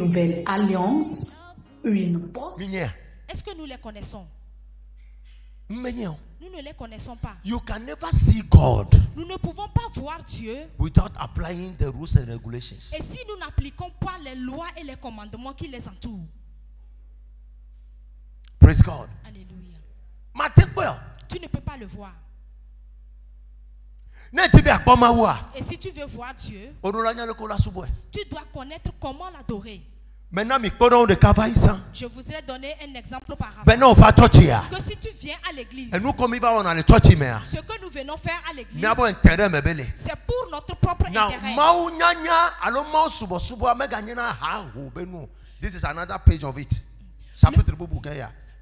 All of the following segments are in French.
nouvelle alliance, une poste. Est-ce que nous les connaissons? Nous ne les connaissons pas. You can never see God Nous ne pouvons pas voir Dieu without applying the rules and regulations. et si nous n'appliquons pas les lois et les commandements qui les entourent. Praise God. Alléluia. Matekwe. Tu ne peux pas le voir. Et si tu veux voir Dieu, tu dois connaître comment l'adorer. Je voudrais donner un exemple auparavant. Que si tu viens à l'église, ce que nous venons faire à l'église, c'est pour notre propre intérêt. This is another page of it.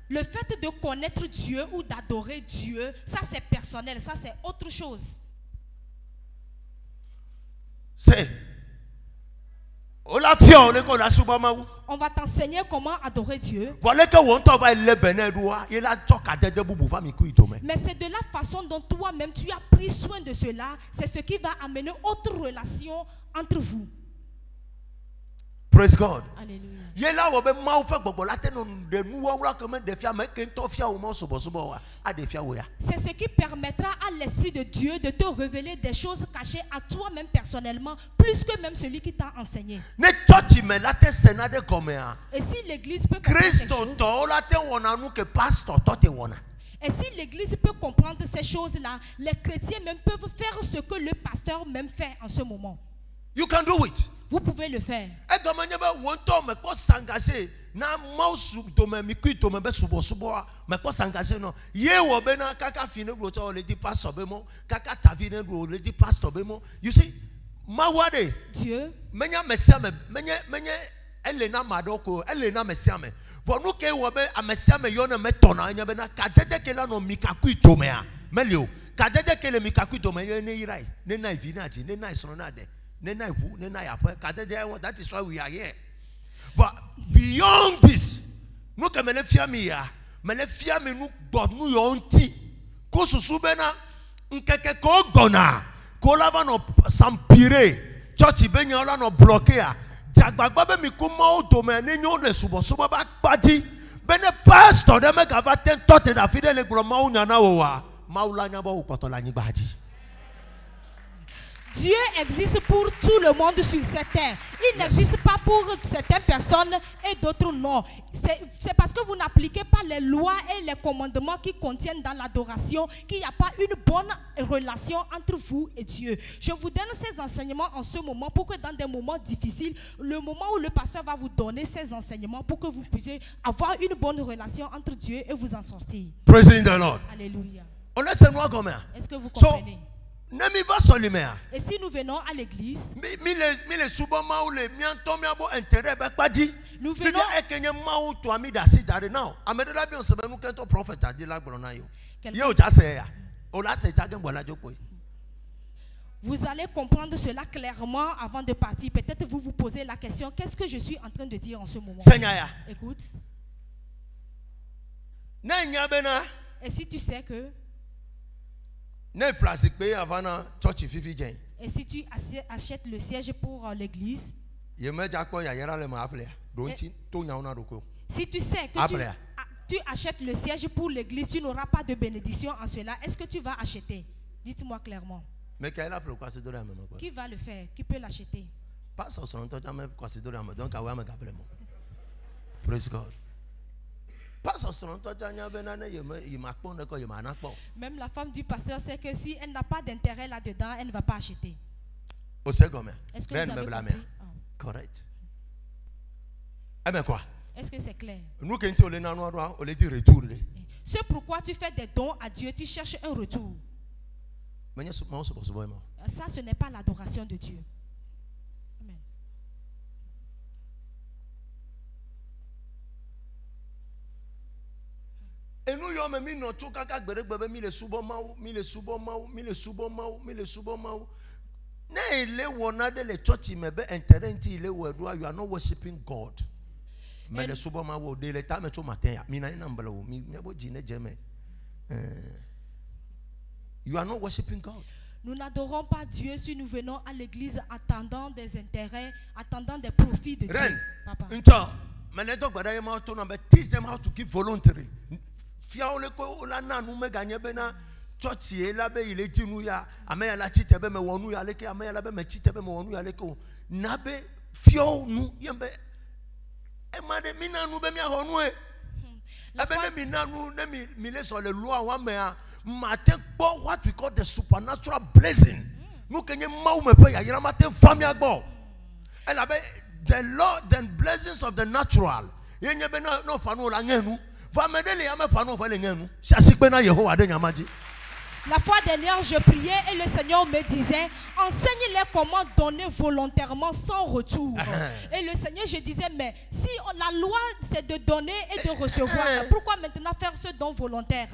Le fait de connaître Dieu ou d'adorer Dieu, ça c'est personnel, ça c'est autre chose. On va t'enseigner comment adorer Dieu. Mais c'est de la façon dont toi-même tu as pris soin de cela, c'est ce qui va amener autre relation entre vous. Praise God. Alléluia. C'est ce qui permettra à l'Esprit de Dieu de te révéler des choses cachées à toi-même personnellement, plus que même celui qui t'a enseigné. Et si l'église peut Et si l'église peut comprendre ces choses-là, les chrétiens même peuvent faire ce que le pasteur même fait en ce moment. You can do it. Vous pouvez le faire. You see, Dieu. Elena Madoko, Elena Messiame. Vonuke wobe amesiame yone metona nyabena kadede kela no mikaku tomea. Melio, kadede kele mikaku tomea ne irai. Ne na vinaji, ne na isronade. That is why we are here. But beyond this, no kamelefia mi ya, melefia mi no God no yonti. Ko susubena nkeke ko gona. Ko lava no sampire. Church benya ola no bloquer ya. Jagbagba mi ko ma o domene nyo le subo ba padi. Bene pastor de me gava ten tote da fide le gro ma o nyana wo wa. Ma ula nya ba o kotola nyi baji. Dieu existe pour tout le monde sur cette terre. Il n'existe pas pour certaines personnes et d'autres non. C'est parce que vous n'appliquez pas les lois et les commandements qui contiennent dans l'adoration qu'il n'y a pas une bonne relation entre vous et Dieu. Je vous donne ces enseignements en ce moment pour que dans des moments difficiles, le moment où le pasteur va vous donner ces enseignements pour que vous puissiez avoir une bonne relation entre Dieu et vous en sortir. Praise the Lord. Alléluia. Est-ce que vous comprenez? Et si nous venons à l'église, nous venons. Vous allez comprendre cela clairement avant de partir. Peut-être vous vous posez la question, qu'est-ce que je suis en train de dire en ce moment? Écoute. Et si tu sais que et si tu achètes le siège pour l'église, si tu sais que tu achètes le siège pour l'église, tu n'auras pas de bénédiction en cela. Est-ce que tu vas acheter? Dites-moi clairement. Qui va le faire? Qui peut l'acheter? Praise God. Même la femme du pasteur sait que si elle n'a pas d'intérêt là-dedans, elle ne va pas acheter. Est-ce que vous avez compris? Correct. Est-ce que c'est clair? C'est pourquoi tu fais des dons à Dieu, tu cherches un retour. Ça, ce n'est pas l'adoration de Dieu. Amen. Et nous yom mi no chuka ka gbere gbebe mi le subo mawu na ele wona de le church mebe enterenti ile wedua. You are not worshiping God. Me le subo mawu de le ta me cho matin ya mi na ina mbele wo mi bo ji ne jeme. You are not worshiping God. Nous n'adorons pas Dieu si nous venons à l'église attendant des intérêts, attendant des profits de Dieu. Papa. Teach them how to give voluntarily. Church la be ile tinu ya ameya la chite be me wonu ya leke ameya la be me chite be me wonu ya leke na be fio nu yembe e ma de minanu be mi ahonu e ebe ne minanu ne mi le so le loi wa me a mate gbo what we call the supernatural blessing nu kenye mawu me pe ya yira mate fami agbo e la be the Lord, the blessings of the natural yenye be no fa no la ngenu va me de le ya me fa no fa le ngenu sasi pe na Yehowa de nyamaji. La fois dernière, je priais et le Seigneur me disait, enseigne-les comment donner volontairement sans retour. Et le Seigneur, je disais, mais si la loi c'est de donner et de recevoir, pourquoi maintenant faire ce don volontaire?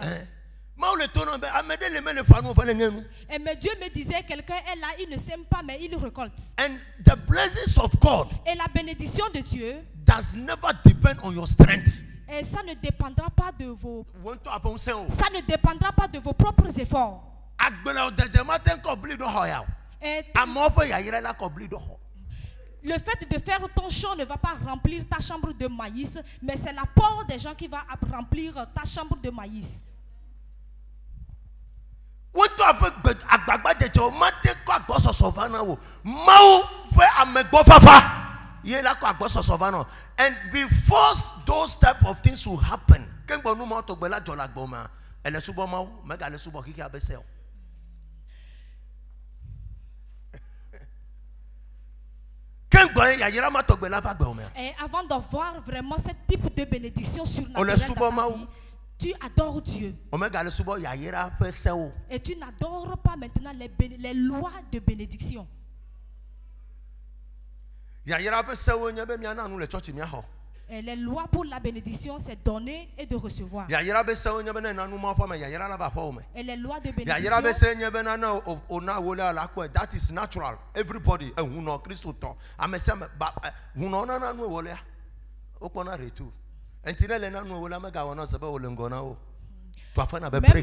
Et mais Dieu me disait, quelqu'un est là, il ne sème pas, mais il récolte. And the blessings of God et la bénédiction de Dieu does never depend on your strength. Et ça ne dépendra pas de vos. Ça ne dépendra pas de vos propres efforts. Et le fait de faire ton champ ne va pas remplir ta chambre de maïs, mais c'est l'apport des gens qui va remplir ta chambre de maïs. And before those type of things will happen, et avant de voir vraiment ce type de bénédiction surnaturelle dans ta vie, tu adores Dieu. Et tu n'adores pas maintenant les lois de bénédiction. Et les lois pour la bénédiction, c'est donner et de recevoir. Et les lois de bénédiction, that is natural. Everybody, même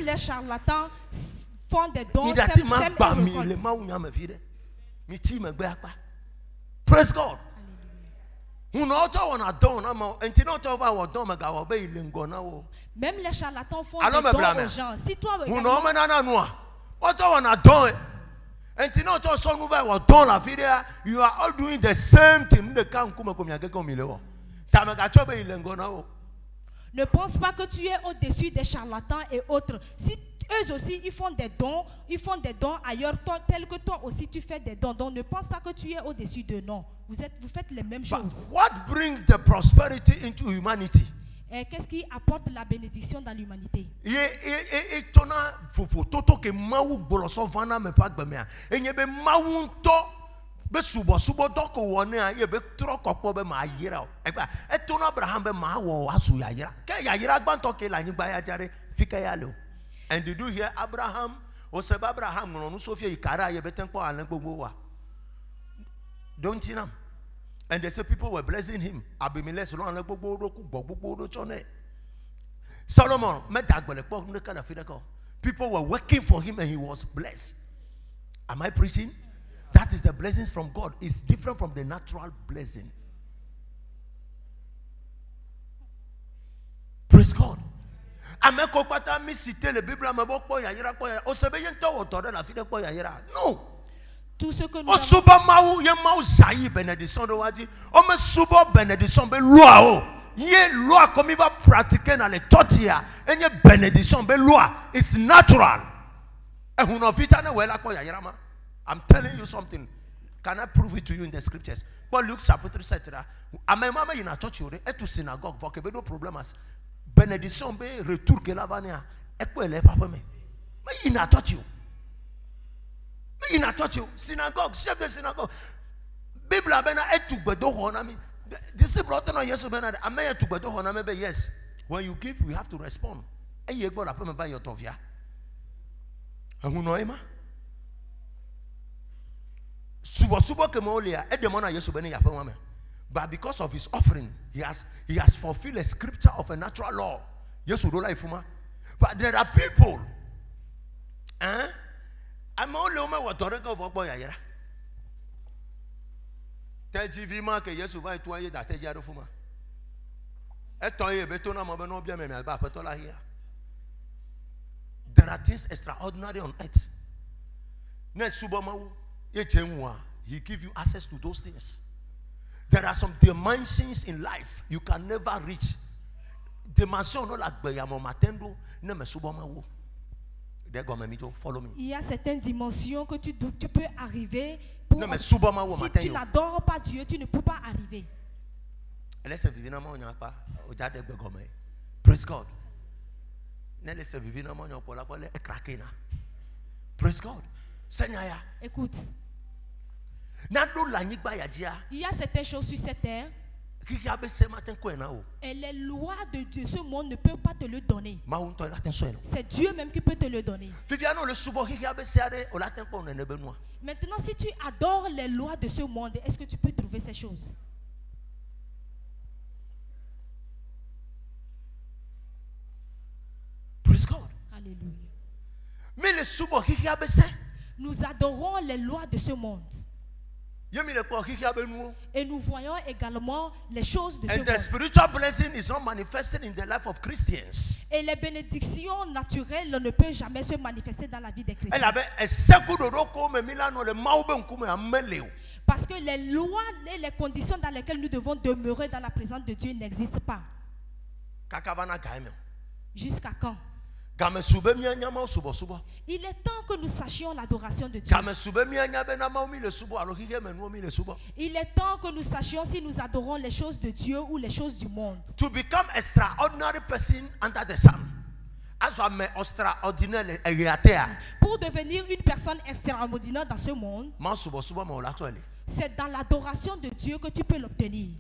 les charlatans font des dons. Praise God. Même les charlatans font des dons aux gens. Si toi, you are all doing the same thing. Ne pense pas que tu es au-dessus des charlatans et autres. Si eux aussi ils font des dons ailleurs, tel que toi aussi tu fais des dons. Donc ne pense pas que tu es au-dessus de non. Vous faites les mêmes choses. What brings the prosperity into humanity? Et qu'est-ce qui apporte la bénédiction dans l'humanité? And did you hear Abraham? Don't you know? And they said people were blessing him. Solomon, people were working for him and he was blessed. Am I preaching? That is the blessings from God. It's different from the natural blessing. Praise God. No. Tout ce que nous loi comme il va pratiquer dans les tortillas et bénédiction loi is natural. I'm telling you something. Can I prove it to you in the scriptures? But Luke chapitre 7 là, amema il na church et tout synagogue voque be no problème as bénédiction be retour que la vania e ko ele papa me il na church you. Mais il na church you synagogue chef de synagogue Bible bena etu gbedo honami disciple otena Yesu bena ameya tu gbedo honami be yes when you give you have to respond e ye gbo la pe me ba yo tovia ahuno ema subo ke mo lia e de mo na Yesu bena ya pe wa me. But because of his offering, he has fulfilled a scripture of a natural law. Yes, we don't like Fuma. But there are people, Amewo le wome wɔtɔ ɖe ke vɔ kpɔ yayra. Tedzi ma ke Yesu va etu aye da tedzi aɖe fuma. Etɔ ye be to na mo be no bia me alba aƒetɔ la hia. There are things extraordinary on earth. Ne subo mawu ye jenwa, he give you access to those things. There are some dimensions in life you can never reach. Dimension no la gbe ya mo matendo ne me subo mawu. Follow me. Il y a certaines dimensions que tu peux arriver pour. Non, mais si tu n'adores pas Dieu, tu ne peux pas arriver. Praise God. Praise God. Écoute. Il y a certaines choses sur cette terre. Et les lois de Dieu, ce monde ne peut pas te le donner. C'est Dieu même qui peut te le donner. Maintenant, si tu adores les lois de ce monde, est-ce que tu peux trouver ces choses? Praise God. Alléluia. Mais nous adorons les lois de ce monde. Et nous voyons également les choses de ce monde. The spiritual blessing is not manifested in the life of Christians. Et les bénédictions naturelles ne peuvent jamais se manifester dans la vie des chrétiens. Parce que les lois et les conditions dans lesquelles nous devons demeurer dans la présence de Dieu n'existent pas. Jusqu'à quand? Il est temps que nous sachions l'adoration de Dieu. Il est temps que nous sachions si nous adorons les choses de Dieu ou les choses du monde. To become extraordinary person under the sun. Pour devenir une personne extraordinaire dans ce monde, c'est dans l'adoration de Dieu que tu peux l'obtenir.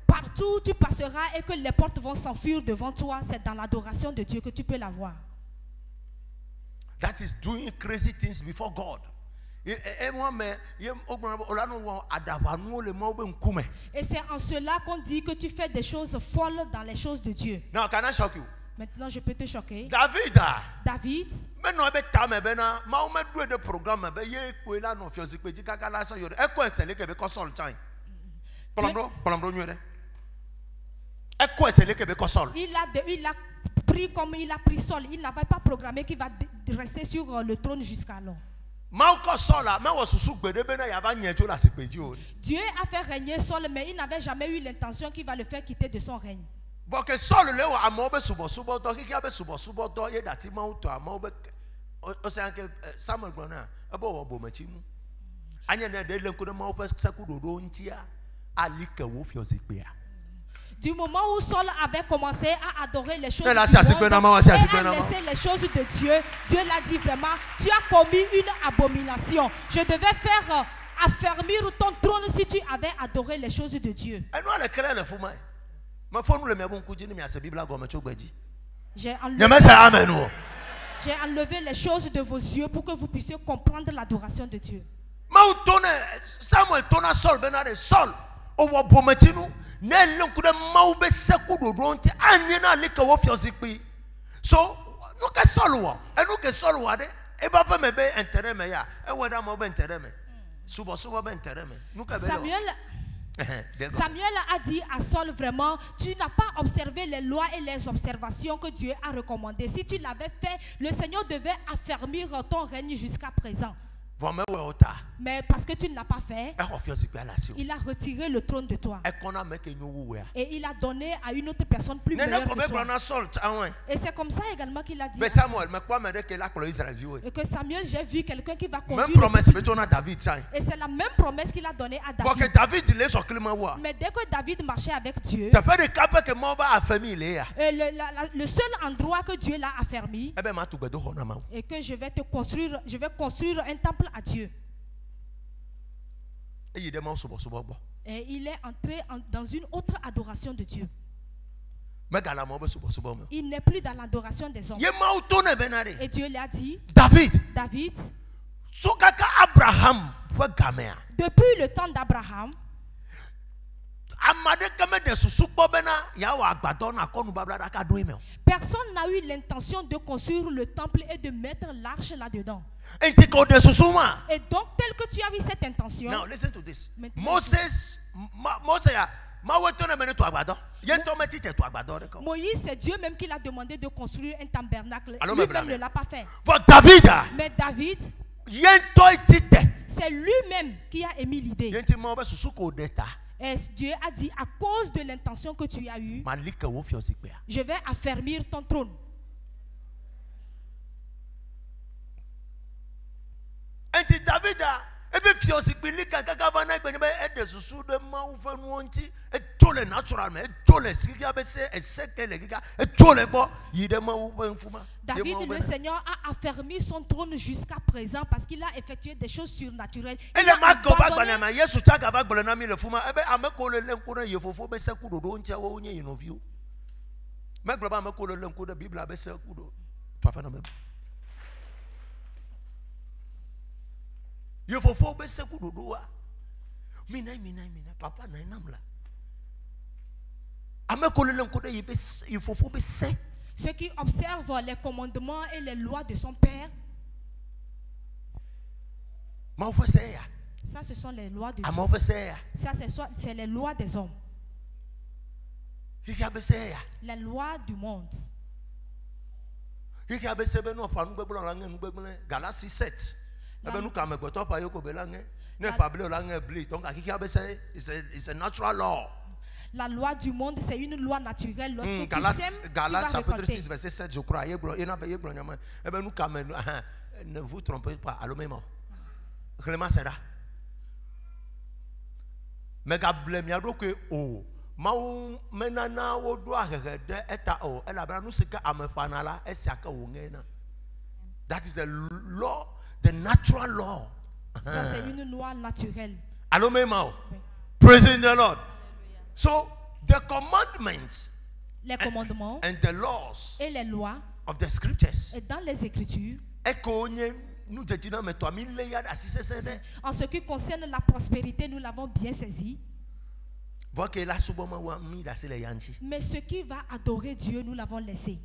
Partout tu passeras et que les portes vont s'enfuir devant toi, c'est dans l'adoration de Dieu que tu peux l'avoir. That is doing crazy things before God. Et c'est en cela qu'on dit que tu fais des choses folles dans les choses de Dieu. Now, can I shock you? Maintenant, je peux te choquer. David. Il a pris comme il a pris Saul. Il n'avait pas programmé qu'il va rester sur le trône jusqu'alors. Dieu a fait régner Saul, mais il n'avait jamais eu l'intention qu'il va le faire quitter de son règne. Du moment où Saul avait commencé à adorer les choses du monde et à laisser les choses de Dieu, Dieu l'a dit vraiment, tu as commis une abomination. Je devais faire affermir ton trône si tu avais adoré les choses de Dieu. J'ai enlevé les choses de vos yeux pour que vous puissiez comprendre l'adoration de Dieu. Samuel a dit à Saul vraiment, tu n'as pas observé les lois et les observations que Dieu a recommandées. Si tu l'avais fait, le Seigneur devait affermir ton règne jusqu'à présent. Mais parce que tu ne l'as pas fait, il a retiré le trône de toi. Et il a donné à une autre personne plus meilleure que toi. Et c'est comme ça également qu'il a dit. Et que Samuel, j'ai vu quelqu'un qui va conduire. Et c'est la même promesse qu'il a donnée à David. Mais dès que David marchait avec Dieu, le seul endroit que Dieu l'a affermi, et que je vais construire un temple à Dieu. Et il est entré dans une autre adoration de Dieu. Il n'est plus dans l'adoration des hommes. Et Dieu lui a dit, David, depuis le temps d'Abraham, Personne n'a eu l'intention de construire le temple et de mettre l'arche là-dedans. Et donc, tel que tu as eu cette intention. Now listen to this. Maintenant, Moïse, c'est Dieu même qui l'a demandé de construire un tabernacle. Lui-même ne l'a pas fait. Mais David, c'est lui-même qui a émis l'idée. Et Dieu a dit, à cause de l'intention que tu as eue, je vais affermir ton trône. David le Seigneur a affermi son trône jusqu'à présent parce qu'il a effectué des choses surnaturelles. Ceux qui observent les commandements et les lois de son père, ça ce sont les lois de Dieu. Ça c'est les lois des hommes. Les lois du monde. Galatie 7. It's a natural law. La loi du monde, c'est une loi naturelle. Lorsque tu sèmes, Galates chapitre 6, verset 7, je crois. Ne vous trompez pas. Allô, même. Clément Sera. Mais Gablem Yado que oh. Mau menana wo do ahede eta o elabra no sika amefanala esiaka wongena. That is the law, the natural law. Ça c'est une loi naturelle. Allô memao. Praising the Lord. So the commandments, les commandements and the laws et les lois of the scriptures, et dans les écritures, en ce qui concerne la prospérité, nous l'avons bien saisi. Mais ce qui va adorer Dieu, nous l'avons laissé.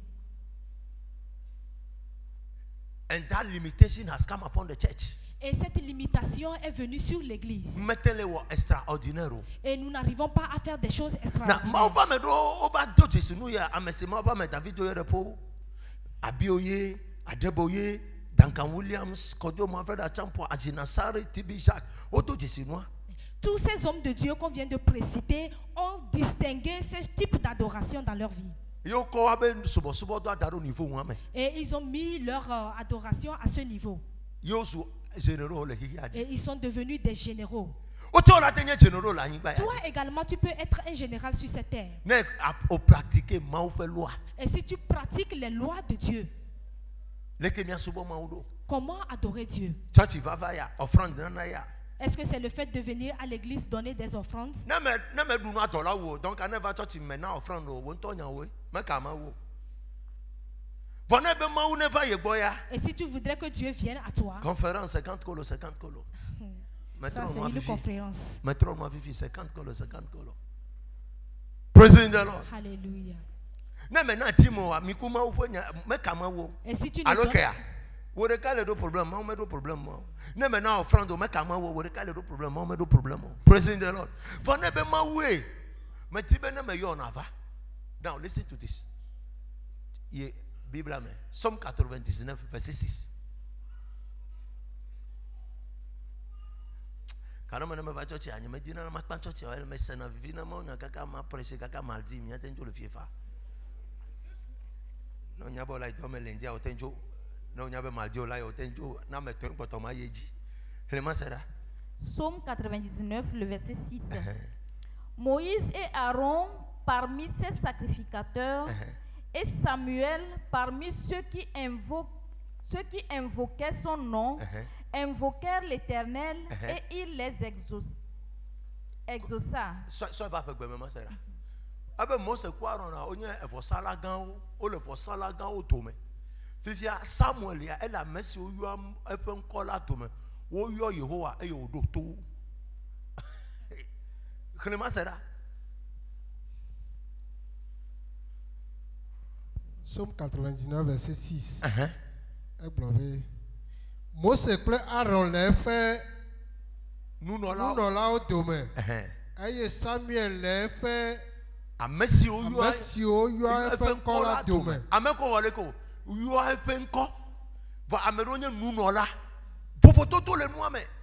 And that limitation has come upon the church. Et cette limitation est venue sur l'église. Et nous n'arrivons pas à faire des choses extraordinaires. Tous ces hommes de Dieu qu'on vient de préciter ont distingué ce type d'adoration dans leur vie. Et ils ont mis leur adoration à ce niveau. Et ils sont devenus des généraux. Toi également, tu peux être un général sur cette terre. Et si tu pratiques les lois de Dieu, comment adorer Dieu? Est-ce que c'est le fait de venir à l'église donner des offrandes? Et si tu voudrais que Dieu vienne à toi, conférence 50 colos, 50 colos. Ça c'est une conférence. 50 colos, 50 colos. Praising the Lord. Alléluia. Et si tu ne donnes praising the Lord. Now listen to this. Bible, Somme 99, verset 6. Somme 99, le verset 6. Moïse et Aaron parmi ses sacrificateurs, et Samuel parmi ceux qui invoquaient son nom, invoquèrent l'Éternel et il les exauça. Samuel ya ela mesi oyo efen kola tome wo yo Yehowa e yo do to. Clément sera Somme 99, verset 6. Mose kple Aaron le eƒe nunɔlawo dome. Eye Samuel le eƒe ame siwo yɔa eƒe ŋkɔ la dome. Ame ko wale ko yɔa eƒe ŋkɔ. Va ame ɖewo nye nunɔla.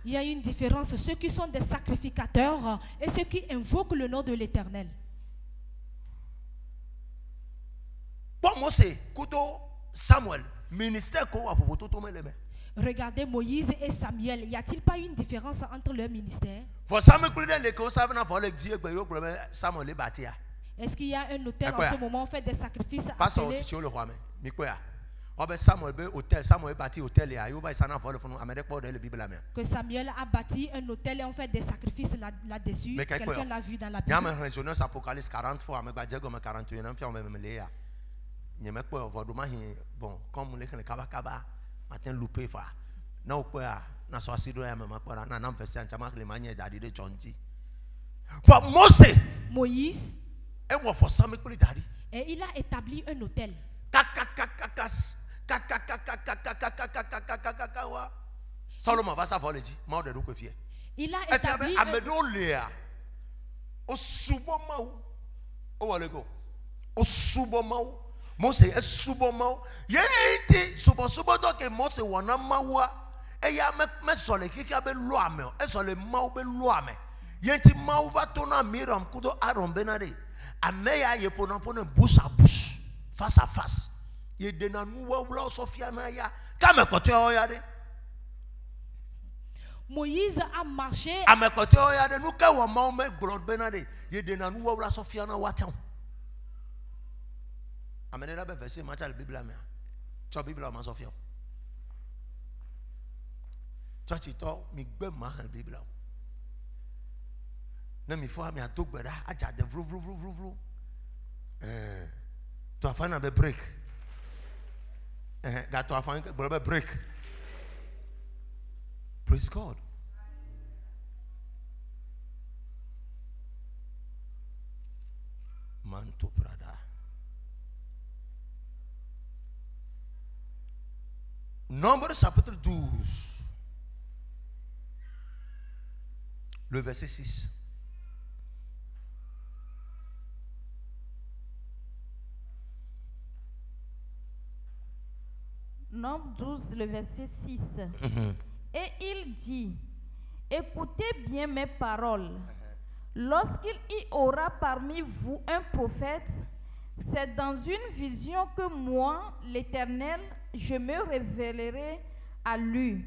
Il y a une différence, ceux qui sont des sacrificateurs et ceux qui invoquent le nom de l'Éternel. Regardez Moïse et Samuel, y a-t-il pas une différence entre leur ministère? Est-ce qu'il y a un autel en ce moment, on fait des sacrifices appelés? Que Samuel a bâti un hôtel et on fait des sacrifices là-dessus. Quelqu'un l'a vu dans la Bible. Moïse, et il a établi un hôtel. Salomon va savoir le dire. Il a établi face à face. Moïse a marché. Tu as fait un break. Tu as fait un break. Praise God. Manto Prada. Nombre chapitre 12. Le verset 6. Nombre 12, le verset 6. Et il dit, écoutez bien mes paroles. Lorsqu'il y aura parmi vous un prophète, c'est dans une vision que moi, l'Éternel, je me révélerai à lui.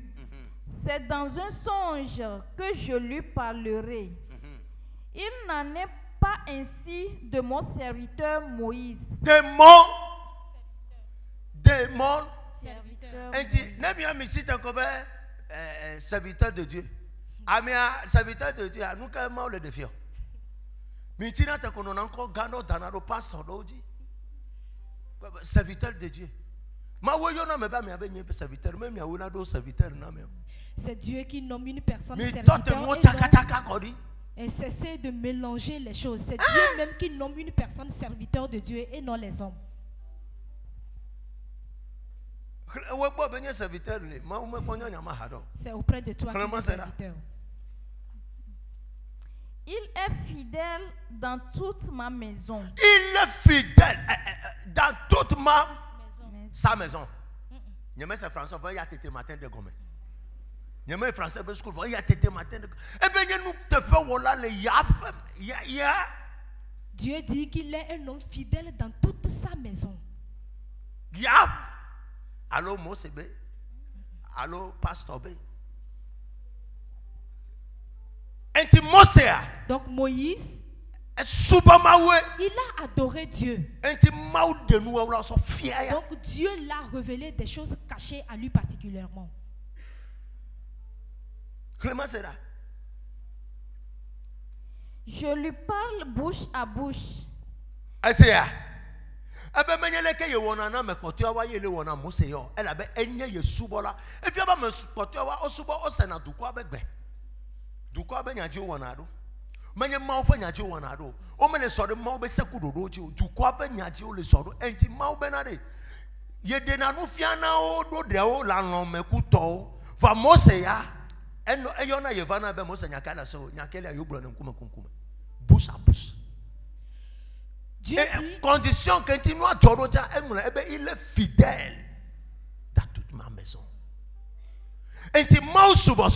C'est dans un songe que je lui parlerai. Il n'en est pas ainsi de mon serviteur Moïse. Démon. Serviteur de Dieu. Serviteur de Dieu. Nous quand le défions. Maintenant, tu connais encore Gano Danado pasteur d'Oji. Serviteur de Dieu. C'est Dieu qui nomme une personne serviteur. Et cessez de mélanger les choses. C'est Dieu même qui nomme une personne serviteur de Dieu et non les hommes. C'est auprès de toi qu'il est serviteur. Il est fidèle dans toute ma maison. Il est fidèle dans toute sa maison. Il y a français, il y a tété matin de gomme. Il y a français, il y a tété matin de gomme. Eh bien, nous te faisons voilà le yaf. Dieu dit qu'il est un homme fidèle dans toute sa maison. Yaf. Allô, Mosebe. Allô, Pasteur B. Donc Moïse, il a adoré Dieu. Donc Dieu l'a révélé des choses cachées à lui particulièrement. Je lui parle bouche à bouche. Many mouth and yaji one ado. O many saw the mouth be secudo to quapen yaji only saw anti mouth benade. Ye de na no fiana o do de o la no mekuto. For Mosea and Yona Yavana be Mosa Yakala so Yakela Yubron and Kumakum. Bus a bus. Condition continue à Toroja et il est fidèle dans toute ma maison. Et tu m'as suba.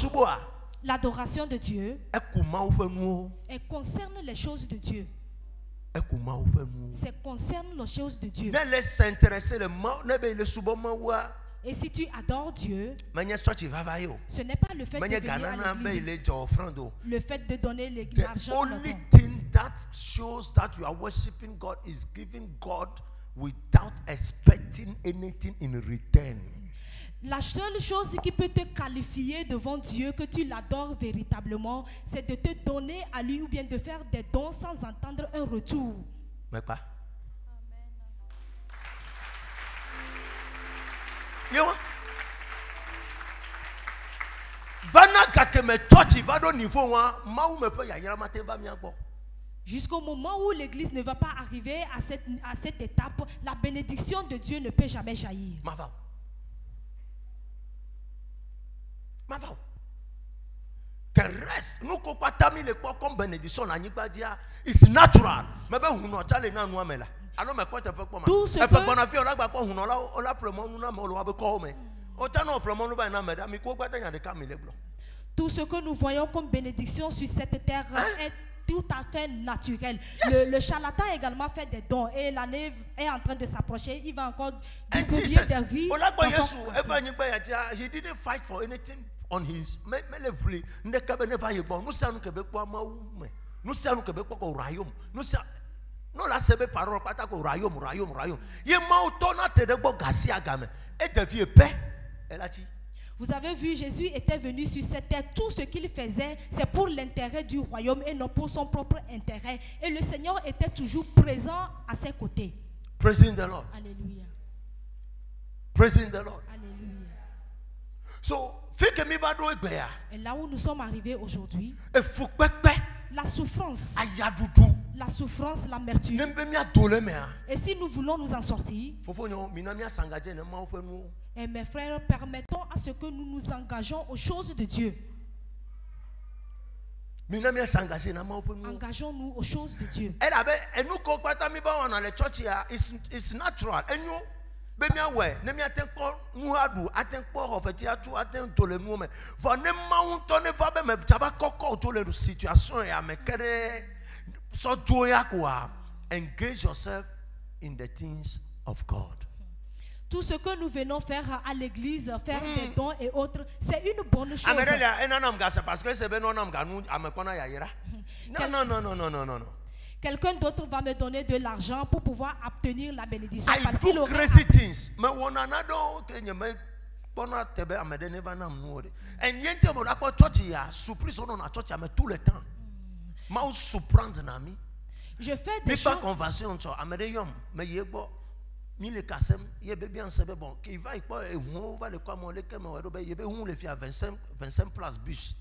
L'adoration de Dieu, elle concerne les choses de Dieu. Ça concerne les choses de Dieu. Et si tu adores Dieu, ce n'est pas le fait de venir à l'église, le fait de donner l'argent. The only thing that shows that you are worshiping God is giving God without expecting anything in return. La seule chose qui peut te qualifier devant Dieu que tu l'adores véritablement, c'est de te donner à lui ou bien de faire des dons sans entendre un retour. Mais pas. You know? Jusqu'au moment où l'église ne va pas arriver à cette étape, la bénédiction de Dieu ne peut jamais jaillir. The rest, nous compatons les quoi comme bénédiction, it's natural. Mais ben on a allé dans nous amela. Alors mais quoi tu fais quoi? Tout ce que on a fait, on a pas quoi on a vraiment nous na on va quoi mais. Autant vraiment nous va na madame, mais quoi tu as de camille blanc. Tout ce que nous voyons comme bénédiction sur cette terre est tout à fait naturel. Le charlatan également fait des dons et l'année est en train de s'approcher. Il va encore distribuer des riz. He didn't fight for anything on his. Nous sommes Québécois, nous sommes Québécois au royaume. Nous sommes. Nous la sebe parole pas au royaume. Il m'a autonome de Bogassia gamme et devient paix. Elle a dit. Vous avez vu, Jésus était venu sur cette terre. Tout ce qu'il faisait, c'est pour l'intérêt du royaume et non pour son propre intérêt. Et le Seigneur était toujours présent à ses côtés. Praising the Lord. Alléluia. Praising the Lord. Alléluia. So, et là où nous sommes arrivés aujourd'hui, la souffrance, l'amertume. Et si nous voulons nous en sortir, et mes frères, permettons à ce que nous nous engageons aux choses de Dieu. Engageons-nous aux choses de Dieu. It's natural. Engage yourself in the things of God. Tout ce que nous venons faire à l'église, faire des dons et autres, c'est une bonne chose. Non. Quelqu'un d'autre va me donner de l'argent pour pouvoir obtenir la bénédiction. I do crazy things. Mais on a nado que ne me bona tebe amede ne va na mnuode. En yente mo la ko church ya surprise on na church mais tout le temps. Ma o surprendre na mi. Je fais des choses. Mais pas conversion cho amede yom mais yebo mi le kasem ye be bien sebe bon qui va pas e hu va le quoi mon le que mo be ye be hu le fi à 25 places bus.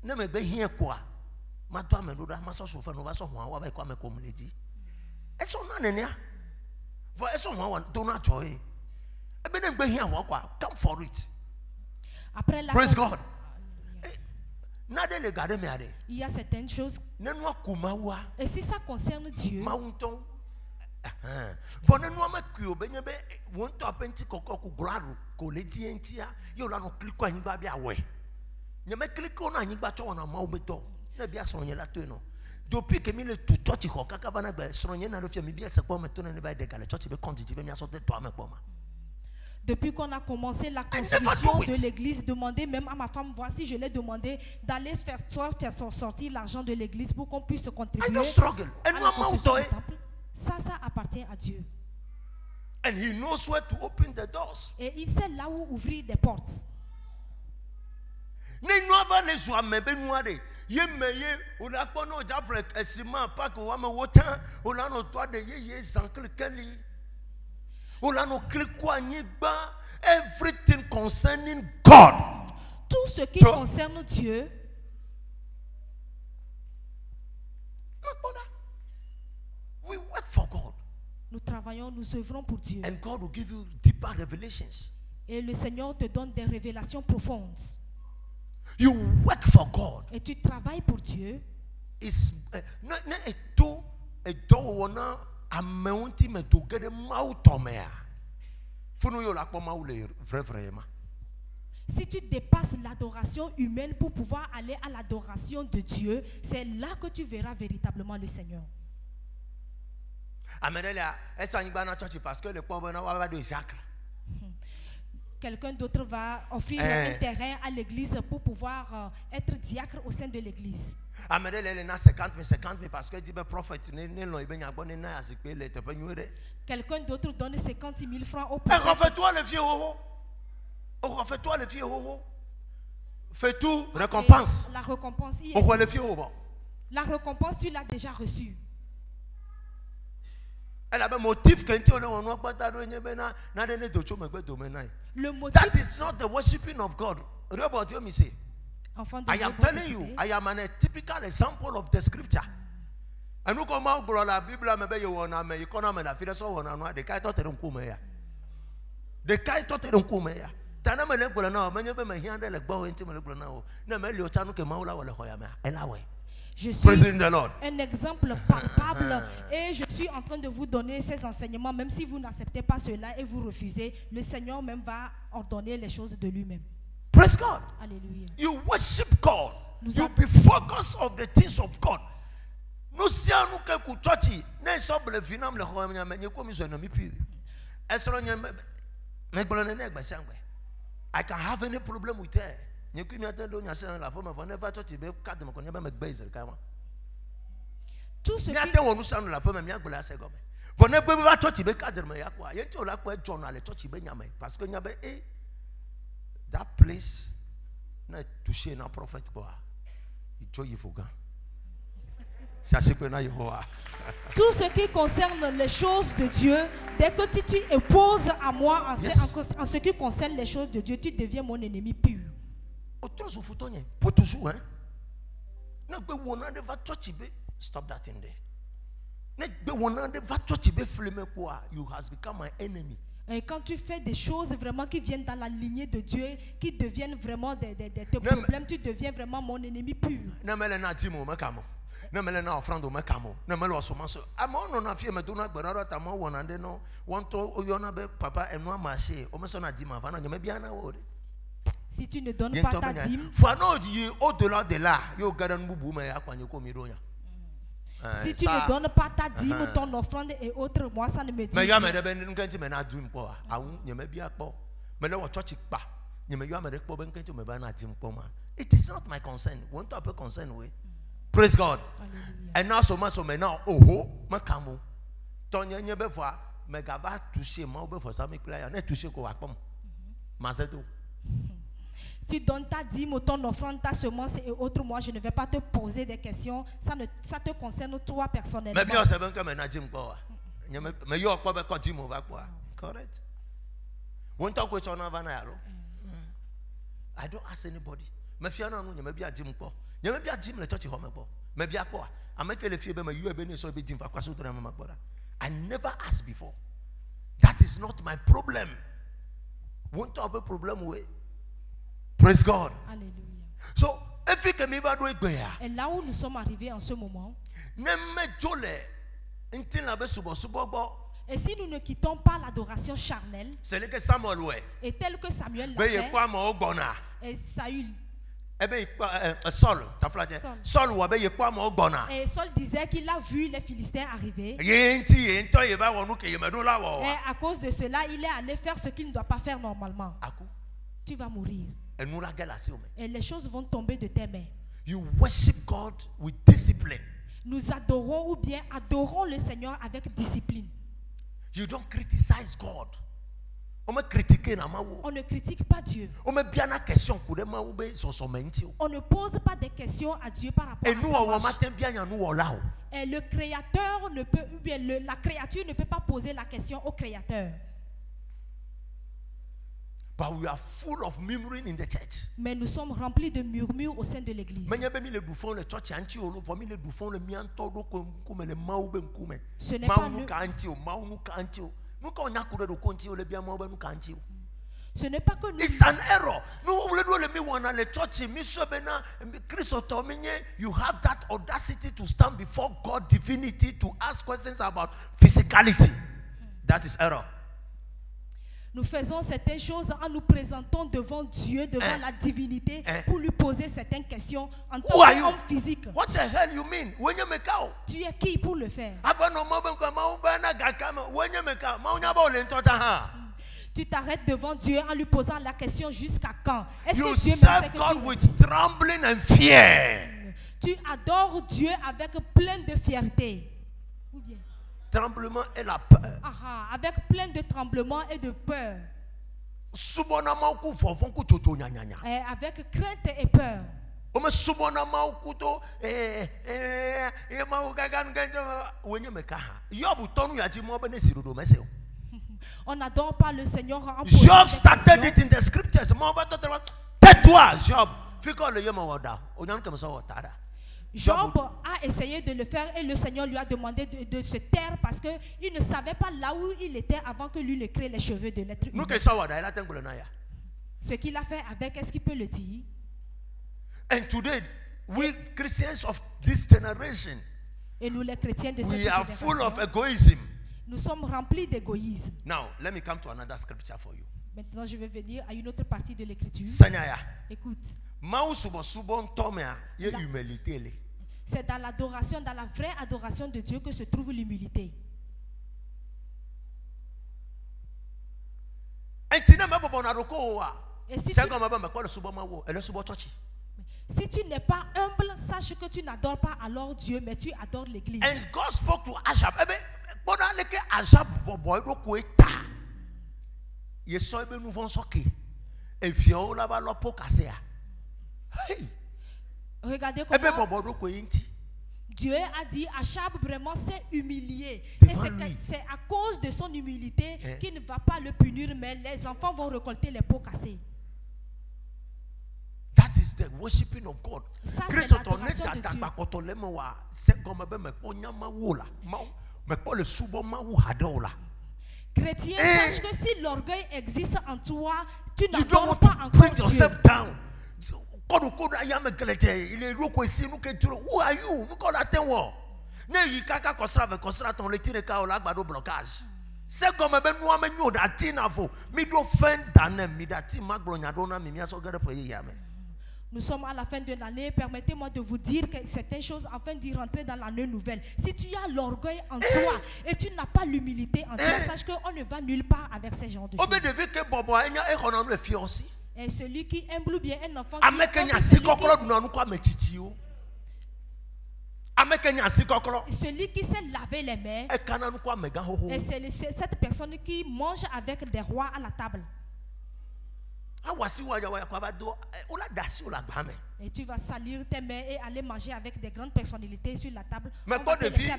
Ne me be hien quoi. Ma toi me doda ma so chauffeur no va so ho wa ba kwa me comme le dit. E so na nenia. Vo e so ho do na joy. E be dem gbe hia ho kwa. Come for it. Après la Praise God. Il y a certaines choses. Et si ça concerne Dieu, depuis que le tout church kokakabana ba sonye na lofia mi bia se kwa metona ne ba de gale church be continue be mi aso de toi me kwa ma. Depuis qu'on a commencé la construction de l'église, demandez même à ma femme, voici, je l'ai demandé d'aller faire sortir l'argent de l'église pour qu'on puisse contribuer à la construction du temple. Ça appartient à Dieu. And he knows where to open the doors. Et il sait là où ouvrir des portes. Ne nova les soa me be nuade. Ye meye o la kono jafre esima pa ko wa me wotan o la no to de ye zankle kali. Everything concerning God. Tout ce qui concerne Dieu. travaillons, nous œuvrons pour Dieu. And God will give you deeper revelations. Et le Seigneur te donne des révélations profondes. You work for God. Et tu travailles pour Dieu. It's si tu dépasses l'adoration humaine pour pouvoir aller à l'adoration de Dieu, c'est là que tu verras véritablement le Seigneur. Quelqu'un d'autre va offrir un terrain à l'église pour pouvoir être diacre au sein de l'église. Quelqu'un d'autre donne 50 000 francs au prophète. Fais tout, récompense. La récompense, la récompense, tu l'as déjà reçue. Le motif, that is not the worshiping of God. I am telling you, I am a typical example of the scripture. And you come out, la Bible, you want to you can't make a feel so one. The guy thought it on Kumea. The guy thought it on Kumea. Tanamele now, many of them are here like bow into Melbourne. No, Melio Chanu Kemaula or Hoyama. Elaway. Je suis un exemple palpable et je suis en train de vous donner ces enseignements, même si vous n'acceptez pas cela et vous refusez, le Seigneur même va ordonner les choses de lui-même. Praise God. Alléluia. You worship God. You be focused on the things of God. Nous sianu ke kuchochi ne soble finam le hoyama me ko mi so no mi pi. Esro nya me gbolo ne gbasangbe. I can have any problem with her. Tout ce qui that place na touché na prophète quoi. Tout ce qui concerne les choses de Dieu, dès que tu opposes à moi en ce qui concerne les choses de Dieu, tu deviens mon ennemi pur. Stop that in there. You has become my enemy. Et quand tu fais des choses vraiment qui viennent dans la lignée de Dieu, qui deviennent vraiment des problèmes, tu deviens vraiment mon ennemi pur. Si tu ne donnes pas ta dîme, au-delà de là, si tu ne donnes pas ta dîme, ton offrande et autres, moi ça ne me dit rien. It is not my concern. Won't I be concerned with? Praise God. And now so much now, oh, makamo. Tonya nyebe fois, megaba toucher, ma obe for sami player, ne toucher ko wakpom. Mazedo. Tu donnes ta dîme, ton offrande, ta semence et autres, moi je ne vais pas te poser des questions. Ça te concerne toi personnellement. Mais bien, c'est bien comme un dîme quoi. Mais yo quoi be ko dîme va quoi. Correct. Won't talk with on avana yalo. I don't ask anybody. Me fia na no nyame bia dîme quoi. Nyame bia dîme le church home quoi. Me bia quoi. Ameke le fie be me you be ni so be dîme fa kwa so to na mama quoi. I never asked before. That is not my problem. Won't talk a problem with. Praise God. Alléluia. So, et là où nous sommes arrivés en ce moment, et si nous ne quittons pas l'adoration charnelle, et tel que Samuel l'a fait, et Saül, et Saul disait qu'il a vu les Philistins arriver, et à cause de cela, il est allé faire ce qu'il ne doit pas faire normalement. Tu vas mourir. Et les choses vont tomber de tes mains. You worship God with discipline. Nous adorons ou bien adorons le Seigneur avec discipline. You don't criticize God. On ne critique pas Dieu. On ne pose pas des questions à Dieu par rapport à ça. Et le créateur ne peut, ou bien la créature ne peut pas poser la question au créateur. But we are full of murmuring in the church. Mais nous sommes remplis de murmures au sein de l'église. Ce n'est pas Ce n'est pas que nous. It's an error. You have that audacity to stand before God divinity to ask questions about physicality. That is error. Nous faisons certaines choses en nous présentant devant Dieu, devant la divinité, pour lui poser certaines questions en tant qu'homme physique. What the hell you mean? Tu es qui pour le faire? Tu t'arrêtes devant Dieu en lui posant la question jusqu'à quand? Est-ce que Dieu sait que God with trembling and fear. Tu adores Dieu avec plein de fierté. Ou bien? Tremblement et la peur. Avec plein de tremblement et de peur. Avec crainte et peur. On n'adore pas le Seigneur en Job started it in the scriptures. Tais-toi, Job. Job a essayé de le faire et le Seigneur lui a demandé de se taire parce qu'il ne savait pas là où il était avant que lui ne crée les cheveux de l'être humain. Ce qu'il a fait avec, est-ce qu'il peut le dire? And today, we Christians of this generation, et nous les chrétiens de cette we are génération, full of egoism. Nous sommes remplis d'égoïsme. Now, let me come to another scripture for you. Maintenant, je vais venir à une autre partie de l'écriture. Écoute. C'est dans l'adoration, dans la vraie adoration de Dieu que se trouve l'humilité. Et si tu n'es pas humble, sache que tu n'adores pas alors Dieu, mais tu adores l'église. And God spoke to Ahab. Regardez comment Dieu a dit Achab vraiment s'est humilié. Et c'est à cause de son humilité qu'il ne va pas le punir, mais les enfants vont récolter les pots cassés. That is the worshiping of God. Ça, c'est l'adoration de Dieu. Chrétien, sache que si l'orgueil existe en toi, tu n'adores pas encore Dieu. Who are you? Nous sommes à la fin de l'année. Permettez-moi de vous dire que certaines choses afin d'y rentrer dans l'année nouvelle. Si tu as l'orgueil en toi et tu n'as pas l'humilité en toi, sache qu'on ne va nulle part avec ces genres de choses. Et celui qui humble bien un enfant celui qui sait laver les mains, et c'est cette personne qui mange avec des rois à la table. Et tu vas salir tes mains et aller manger avec des grandes personnalités sur la table. Mais pas de vie,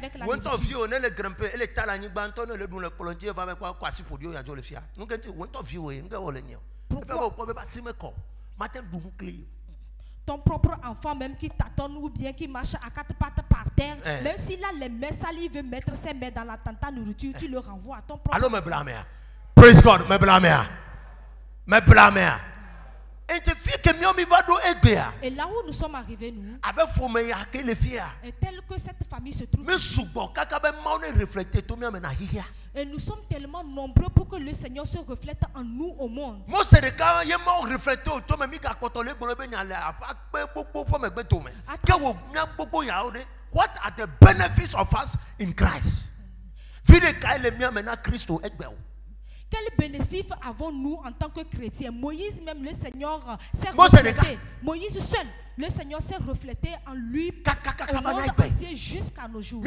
ton propre enfant même qui t'attend ou bien qui marche à quatre pattes par terre, même s'il a les mains sales, il veut mettre ses mains dans la tanta nourriture, tu le renvoies à ton propre enfant. Alors me blâmer. Praise God, me blâmer. Me blâmer. Et là où nous sommes arrivés, nous, et tel que cette famille se trouve, et nous sommes tellement nombreux pour que le Seigneur se reflète en nous au monde. What are the benefits of us in Christ? Quel bénéfice avons-nous en tant que chrétiens? Moïse même, le Seigneur s'est reflété. Moïse seul, le Seigneur s'est reflété en lui au monde entier jusqu'à nos jours.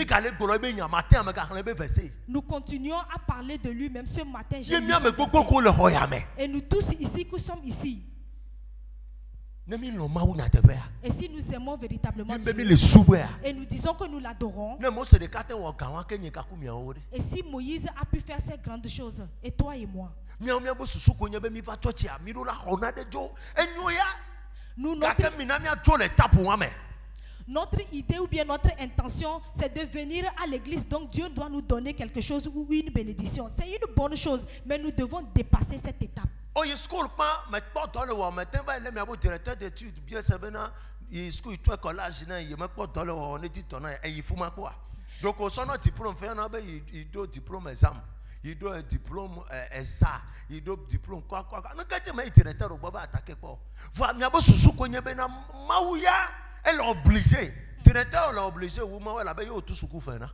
Nous continuons à parler de lui même ce matin. Et nous tous ici qui sommes ici. Et si nous aimons véritablement Dieu, et nous disons que nous l'adorons, et si Moïse a pu faire ces grandes choses, et toi et moi, nous, notre idée ou bien notre intention, c'est de venir à l'église. Donc Dieu doit nous donner quelque chose ou une bénédiction. C'est une bonne chose, mais nous devons dépasser cette étape. Donc au son diplôme fait un diplôme examen. Il doit un diplôme ça, il doit diplôme quoi. Nous quand tu directeur au baba attaquer quoi. Voilà, mais abo susu ko nyebe na mauya, elle est obligée. Directeur l'a obligé ou moi là ben yo tout suku fait na.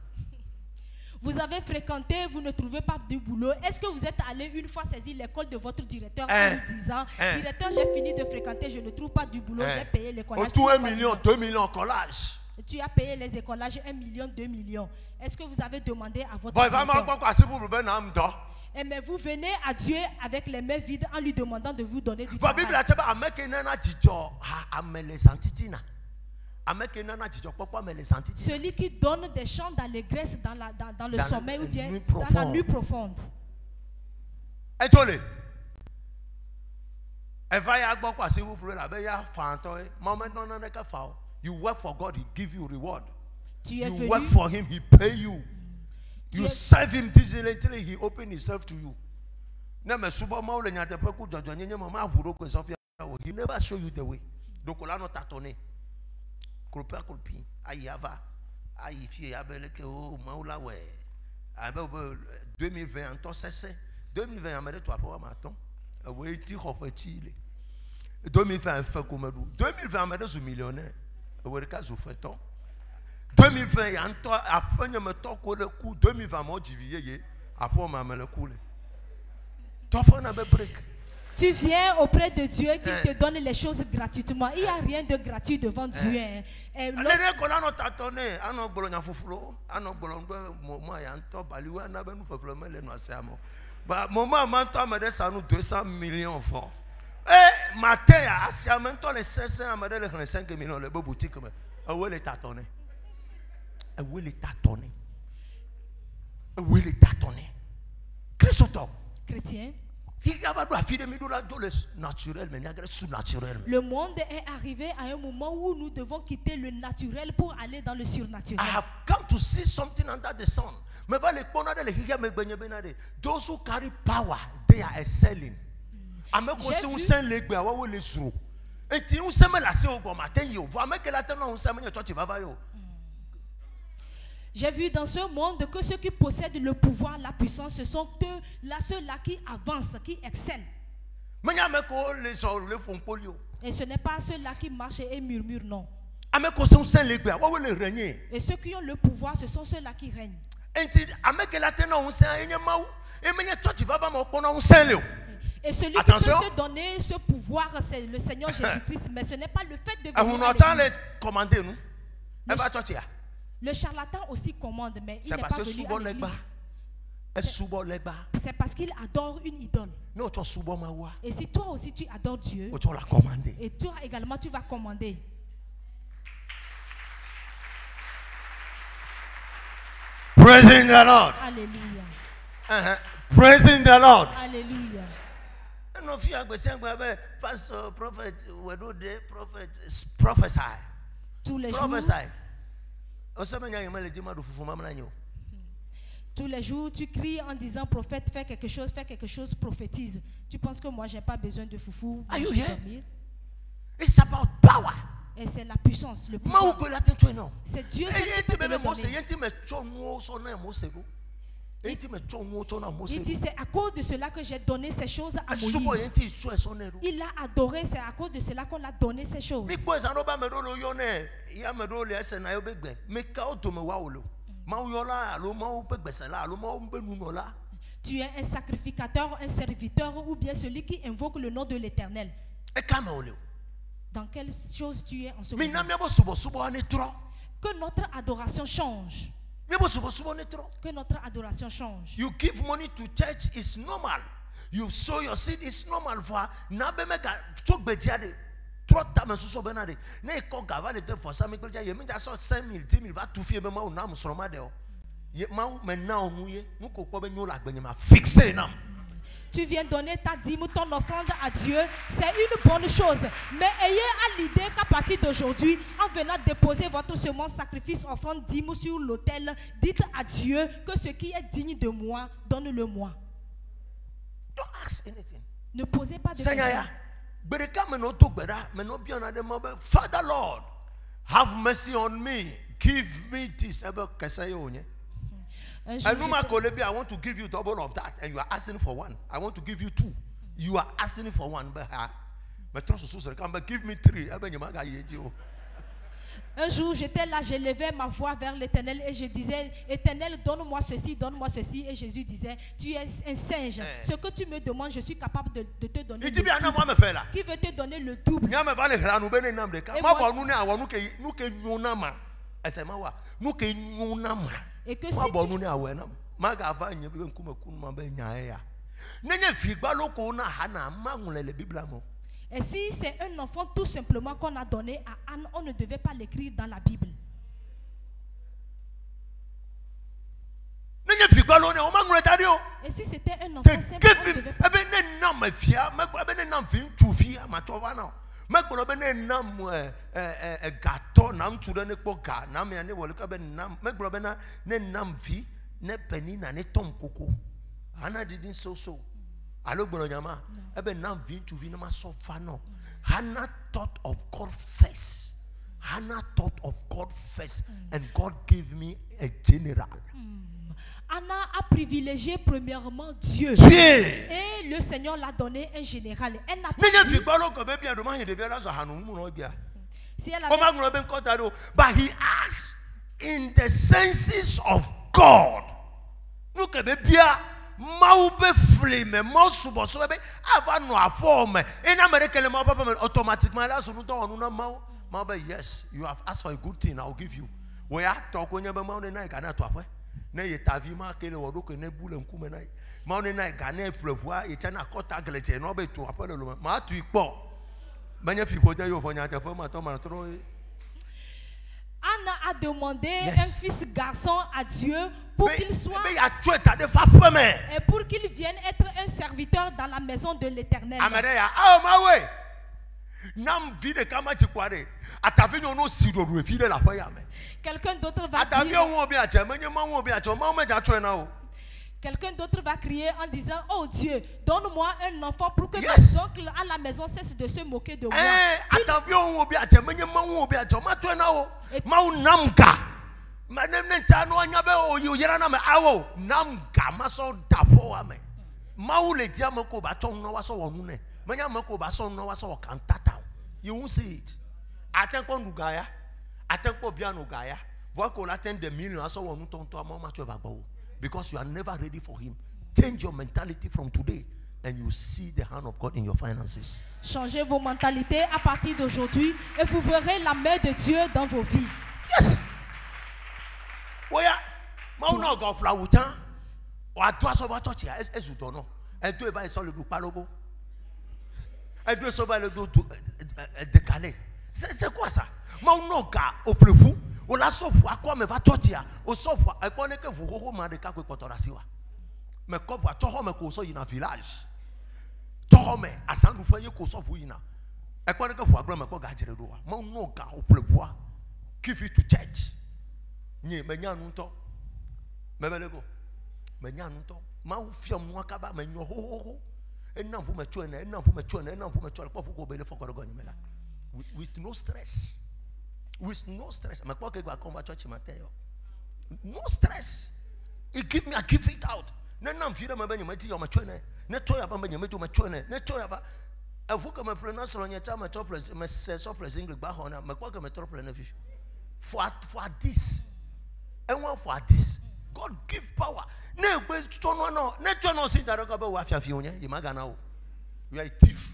Vous avez fréquenté, vous ne trouvez pas de boulot. Est-ce que vous êtes allé une fois saisir l'école de votre directeur en lui disant directeur, j'ai fini de fréquenter, je ne trouve pas du boulot, j'ai payé l'écolage. Autour 1 million, 2 millions en collage. Tu as payé les écolages 1 million, 2 millions. Est-ce que vous avez demandé à votre directeur? Mais vous venez à Dieu avec les mains vides en lui demandant de vous donner du travail. Celui qui donne des chants d'allégresse dans le sommeil ou bien dans la nuit profonde. You work for God, He give you reward. You work for Him, He pay you. You serve Him diligently, He open Himself to you. He never show you the way. Donc là nous tâtonnons. Colpa colpi, ayava, aïfi abeleke o maula we. Abe 2020 en to cessé. 2020 amade toi pour maton. We ti khofe chile. 2020 fait comme 2020 amade sou millionnaire. 2020 après me toko le coup 2020 mo divier après me le coup tu viens auprès de Dieu qui te donne les choses gratuitement. Il n'y a rien de gratuit devant Dieu. Eh, matin, si en même temps les 500 à madame les 5 millions, les beaux boutiques, où est tâtonné? Où est tâtonné? Où est tâtonné? Chrétien. Le monde est arrivé à un moment où nous devons quitter le naturel pour aller dans le surnaturel. I have come to see something under the sun. Those who carry power, they are excelling. J'ai vu dans ce monde que ceux qui possèdent le pouvoir, la puissance, ce sont ceux-là qui avancent, qui excellent. Et ce n'est pas ceux-là qui marchent et murmurent, non. Et ceux qui ont le pouvoir, ce sont ceux-là qui règnent. Et celui qui peut se donner ce pouvoir, c'est le Seigneur Jésus-Christ. Mais ce n'est pas le fait de venir à l'église. Le charlatan aussi commande, mais il n'est pas venu à l'église. C'est parce qu'il adore une idole. Et si toi aussi tu adores Dieu, et toi également tu vas commander. Praising the Lord. Alléluia. Praising the Lord. Alléluia. Prophesy. Tous les jours, tu cries en disant prophète, fais quelque chose, prophétise. Tu penses que moi, j'ai pas besoin de foufou. Are you here? It's about power. Et c'est la puissance, le pouvoir. C'est Dieu qui peut te le donner. Il dit c'est à cause de cela que j'ai donné ces choses à Moïse. Il a adoré, c'est à cause de cela qu'on a donné ces choses. Tu es un sacrificateur, un serviteur ou bien celui qui invoque le nom de l'Éternel. Dans quelle chose tu es en ce moment? Que notre adoration change. Que notre adoration change. You give money to church, it's normal. You sow your seed, it's normal. trop tard mais sous benade ne ko gava le te força me que yemi ja so 5000 10000 va tout fier be ma na mo soro ma de o ye ma maintenant on ye nous ko ko be nyo la gbenye ma fixer nam. Tu viens donner ta dîme, ton offrande à Dieu, c'est une bonne chose. Mais ayez à l'idée qu'à partir d'aujourd'hui, en venant déposer votre semence, sacrifice, offrande, dîme sur l'autel, dites à Dieu que ce qui est digne de moi, donne-le-moi. Don't ask anything. Ne posez pas de questions. Father Lord, have mercy on me. Give me this. And no I want to give you double of that, and you are asking for one. I want to give you two. You are asking for one, but give me three. Un jour, j'étais là, je levais ma voix vers l'Éternel et je disais, Éternel, donne-moi ceci, donne-moi ceci. Et Jésus disait, tu es un singe. Ce que tu me demandes, je suis capable de te donner le double. Qui veut te donner le double? Et que si Et si c'est un enfant tout simplement qu'on a donné à Anne, on ne devait pas l'écrire dans la Bible. Et si c'était un enfant simple, on ne devait pas. Hannah thought of God first. Hannah thought of God first, and God gave me a general. Anna a privilégié premièrement Dieu. Et le Seigneur l'a donné un général. Elle n'a pas si elle avait... But he asked in the senses of God. Look at the Maube flame, Mausubo, so ava no form. In America, automatically, yes, you have asked for a good thing, I'll give you. We are talking about mountain night, and ne tavima kele wodoke ne bule nkume nai maone na gane prevoir e chana kota geleche no be to apole lo ma tu ipo manya fi poja yo fonya te fo ma to ma tro. Anna a demandé un fils garçon à Dieu pour qu'il soit et pour qu'il vienne être un serviteur dans la maison de l'Éternel. Quelqu'un d'autre va dire, quelqu'un d'autre va crier en disant, oh Dieu, donne-moi un enfant pour que mes oncles à la maison cessent de se moquer de moi. You won't see it. I think on Lugaya, I think on Biano Gaya, Vocal attend the million, I saw one to a mama to because you are never ready for him. Change your mentality from today, and you see the hand of God in your finances. Changez vos mentalités à partir d'aujourd'hui, et vous verrez la main de Dieu dans vos vies. Yes. Oya, mauna go flawutan, o atua so ba church ya ezuto no. E do e ba so le du palogo. E do so ba le do décalé. C'est quoi ça? Mauna ga oplefu. O la sofu akwa me va church ya. O sofu e pone ke vugo ma de ka ko kotorasiwa. Me ko ba cho me ko so ina village. Cho me asandu fa ye ko sofu ina. E pone ke fu agro me ko ga jere do wa. Mauna ga oplefu. Give it to church. Nye menyanunto. Mebelego. Menyanunto. Ma ufia mwakaba menyo ho ho ho. Enna mfu mechwene, enna mfu mechwene, enna mfu mechwene kwa fuko bele foko go nyemela. With no stress. With no stress. Makwa ke gwa komba church Mateo. No stress. I give it out. Nenna mfire mabenye meti yo mechwene. Ne choya ba benye meti mechwene. Ne choya ba afuka me pronounce lo nyata me toples me se soples English ba hona makwa ke me toples na fish. For this. And one for this. God give power. You are a thief.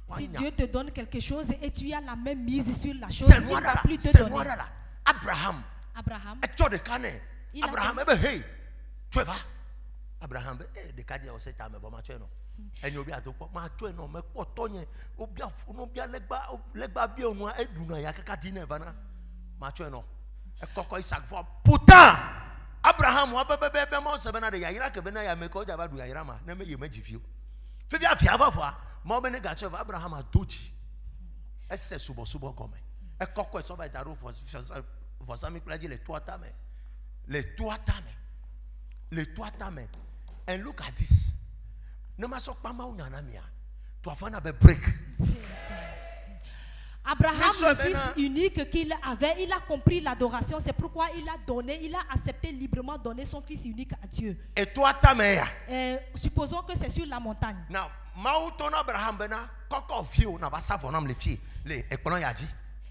Si Dieu te donne quelque chose et tu as la même mise sur la chose, il ne va plus te donner. Abraham. Abraham de kaje o seta me bo ma twa no eni obi atoko ma twa no me kpoto nye obi afuno bia legba bia onu edu na ya kaka di na vana ma twa no e kokko Isaac for pourtant Abraham wa bebe ma se bena de ya yira ke bena ya me ko ja ba du ya yira ma na me ye ma jifio fifi afia afafo ma be ne ga cheva Abraham adochi esse subo gome e kokko so ba daro for sami plaji le toi ta me and look at this. No matter break. Abraham, le fils unique qu'il avait, il a compris l'adoration. C'est pourquoi il a accepté librement donner son fils unique à Dieu. Et toi, ta mère. Supposons que c'est sur la montagne. Now,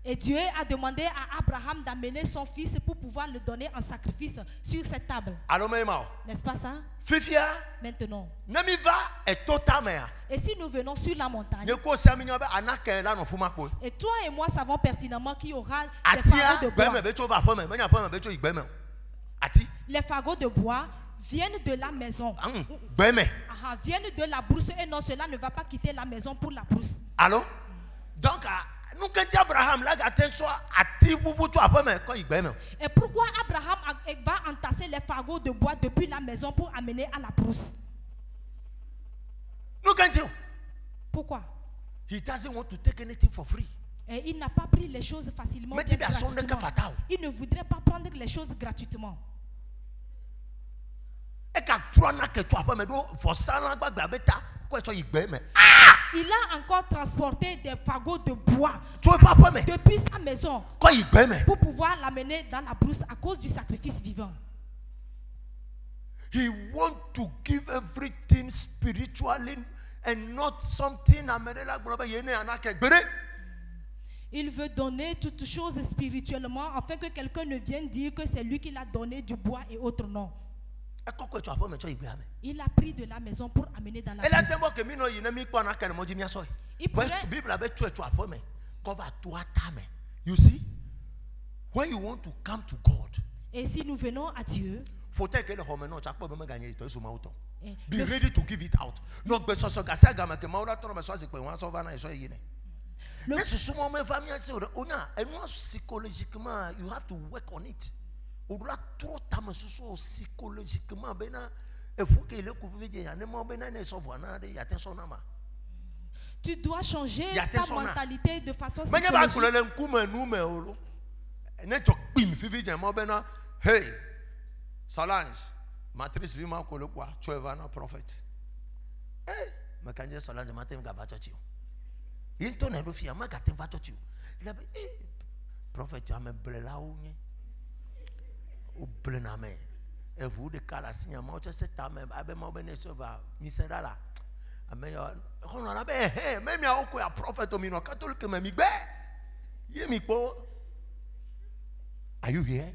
et Dieu a demandé à Abraham d'amener son fils pour pouvoir le donner en sacrifice sur cette table. N'est-ce pas ça? Maintenant. Et si nous venons sur la montagne, et toi et moi savons pertinemment qu'il y aura des fagots de bois. Les fagots de bois viennent de la maison. Viennent de la brousse et non, cela ne va pas quitter la maison pour la brousse. Alors, donc, nous quand Abraham là et pourquoi Abraham va entasser les fagots de bois depuis la maison pour amener à la brousse? Pourquoi? He doesn't want to take anything for free. Et il n'a pas pris les choses facilement. Gratuitement. Il ne voudrait pas prendre les choses gratuitement. Il a encore transporté des fagots de bois depuis sa maison pour pouvoir l'amener dans la brousse à cause du sacrifice vivant. He wants to give everything spiritually and not something. Il veut donner toutes choses spirituellement afin que quelqu'un ne vienne dire que c'est lui qui l'a donné du bois et autres non. Il a pris de la maison pour amener dans la brousse. You see, when you want to come to God, et si nous venons à Dieu, be ready to give it out. Psychologiquement, you have to work on it. Tu dois changer ta mentalité de façon psychologique. Hey, Solange, matrice vima kolo kwa, tu es un prophète. Hey, mais quand je Solange, matin ga va chochi. Into na rofia ma ga ten va chochi. Il a dit, prophète, tu as me blela ou ni. Ou blena me. Et vous de kala sinya ma oche seta me abe ma obene sova misendala. Ame yo, on a be hey, même ya oko ya prophète o mino catholique me mi gbe. Ye mi po. Are you here?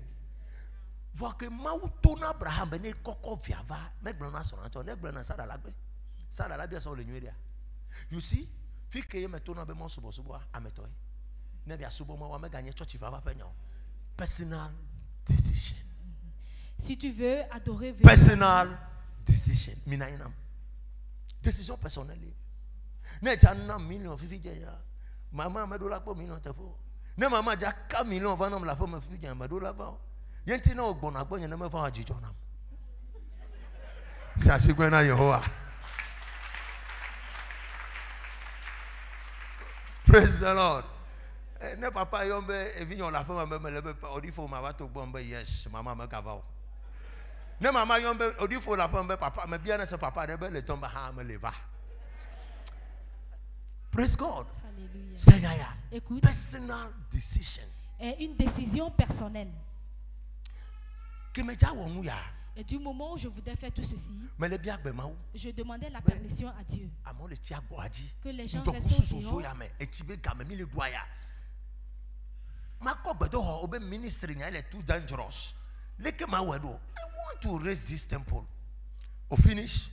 Voir que Maouton Abraham ne koko viava, me blana son anton, ne blana ça la gbe. Ça la bien sur le nueria. You see, fi que me tona be mo subo ametoy. Ne bia subo mo wa me gagner church viava pe nyon. Personal decision. Si tu veux adorer personal decision. Minainam. Décision personnelle. Ne janna million fifi ya. Maman me do la po million tefo. Ne maman ja 4 millions va nom la po me fifi ya me do la va. Yenti na ogbon agbo yen na me fa ajijo nam. Sasi gwe na Yehovah. Praise the Lord. Ne papa yombe evinyon la femme me lebe odifo ma wa to gbon be yes mama me gava. Ne mama yombe odifo la femme papa me bien se papa de be le tomba ha me leva. Praise God. Hallelujah. Seigneur. Écoute. Personal decision. Une décision personnelle. Et du moment où je voudrais faire tout ceci, je demandais la permission à Dieu. Que les gens restent au bureau. I want to raise this temple. Au finish,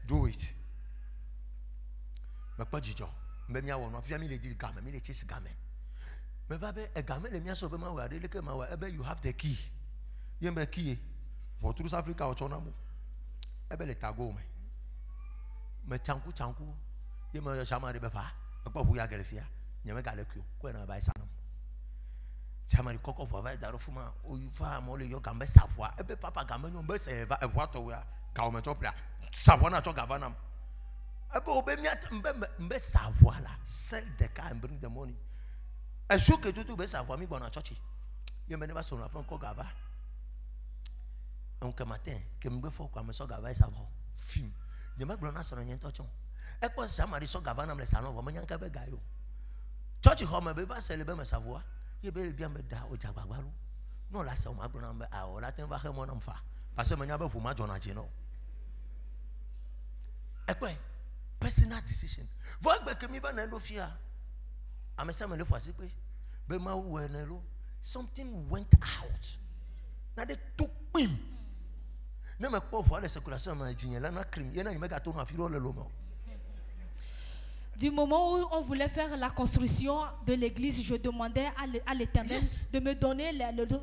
do it. You have the key. Yembe key. For South Africa or Chonamu. ebe le tago me chanku ye me chama de befa ko fu ya gele fia nye me gale kyo ko na ba sanam chama ri koko fo va daro fuma o yu fa mo le yo gambe savoa ebe papa gambe no be se va e vo to ya ka o me to pla savoa na to gavanam ebe obe mi mbe savoa la sell the car and bring the money e so ke tutu be savoa mi gbo na church ye me ne ba so na pon ko gava donc matin que me faut quoi me so gava savoa film ye me gbo na so na yen to chon e po chama ri so gavana me salon vo me nyan ka be gayo church home be va célébrer me savoa ye be bien me da o jagbagbalu no la se o ma gbo na me a o la ten va he mo na mfa parce que me nya be fu ma jona je no e pe personal decision vo gbe ke mi va na lo fia amesa me le fo asipe be ma wo na lo something went out na de took him na me po fo le circulation ma jinye la na cream ye na me ga to na firo le lo mo. Du moment où on voulait faire la construction de l'église, je demandais à l'Éternel de me donner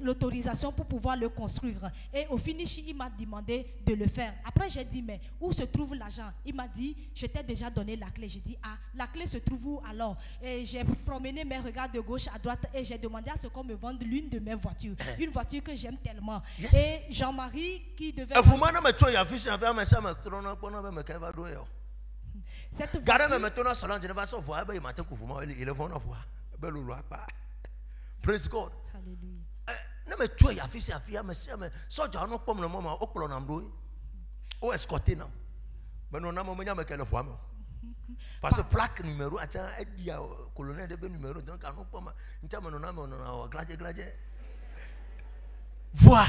l'autorisation pour pouvoir le construire. Et au finish, il m'a demandé de le faire. Après, j'ai dit, mais où se trouve l'argent? Il m'a dit, je t'ai déjà donné la clé. J'ai dit, ah, la clé se trouve où alors? Et j'ai promené mes regards de gauche à droite et j'ai demandé à ce qu'on me vende l'une de mes voitures. Une voiture que j'aime tellement. Et Jean-Marie qui devait... Cette Praise God. Parce que plaque numéro colonel de numéro donc vois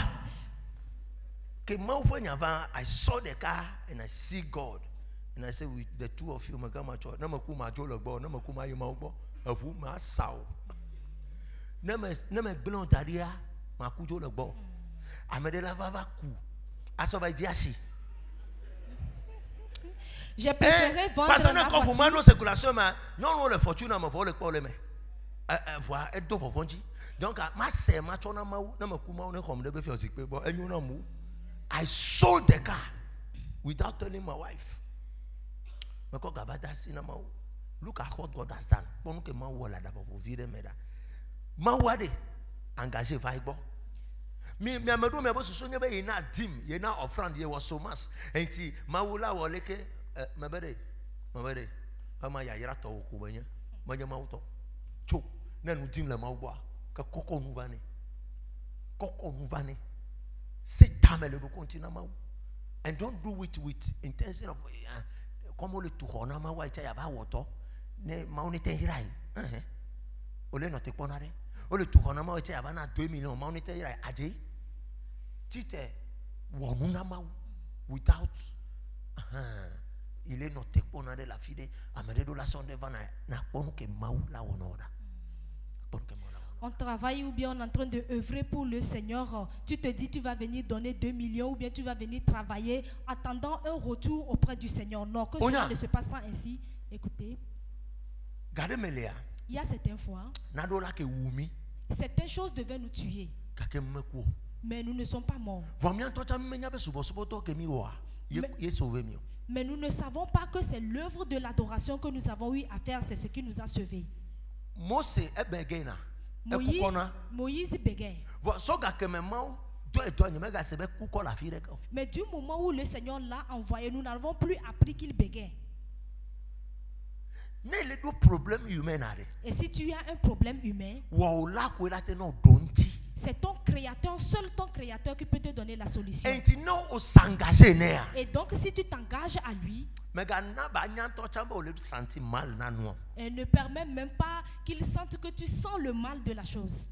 que I saw the car and I see God. And I said, with the two of you, my grandma, never kuma jolo, never kuma yumabo, of whom I saw. Never belong to Aria, Makujo the bo. I made a lava coup. As of Diashi. J'ai préféré vendre la voiture. Non, le fortune of all the problème. Voir et do for Fonji. Donc, ma sœur, ma chona mau, never kuma on home, the befios, and you know, I sold the car without telling my wife. Look at what God has done. Mawade engagé Bible. Me amado me boso so nyebe ina dim ye na offrand ye was so much. Enti mawula woleke mabere ama ya yira to ko banya manya mawuto cho na nu dim la mawwa ka koko nu vane sit down le go continue mawu and don't do it with intention of comme le tourona ma wa ya ba woto ne ma on était irai ole no te ponare o le tourona ma ya ba na 2 millions ma on était irai aje tite wonu na ma without il est no te ponare la fide amere do la sonde va na ponu ke ma la wonoda on travaille ou bien on est en train de œuvrer pour le Seigneur, tu te dis tu vas venir donner 2 millions ou bien tu vas venir travailler attendant un retour auprès du Seigneur. Non, que cela ne se passe pas ainsi. Écoutez, il y a certaines fois, certaines choses devaient nous tuer, mais nous ne sommes pas morts. Mais nous ne savons pas que c'est l'œuvre de l'adoration que nous avons eu à faire, c'est ce qui nous a sauvés. Moïse bégait. Mais du moment où le Seigneur l'a envoyé, nous n'avons plus appris qu'il bégait. Et si tu as un problème humain, c'est ton créateur, seul ton créateur qui peut te donner la solution. Et donc si tu t'engages à lui, elle ne permet même pas qu'il sente que tu sens le mal de la chose.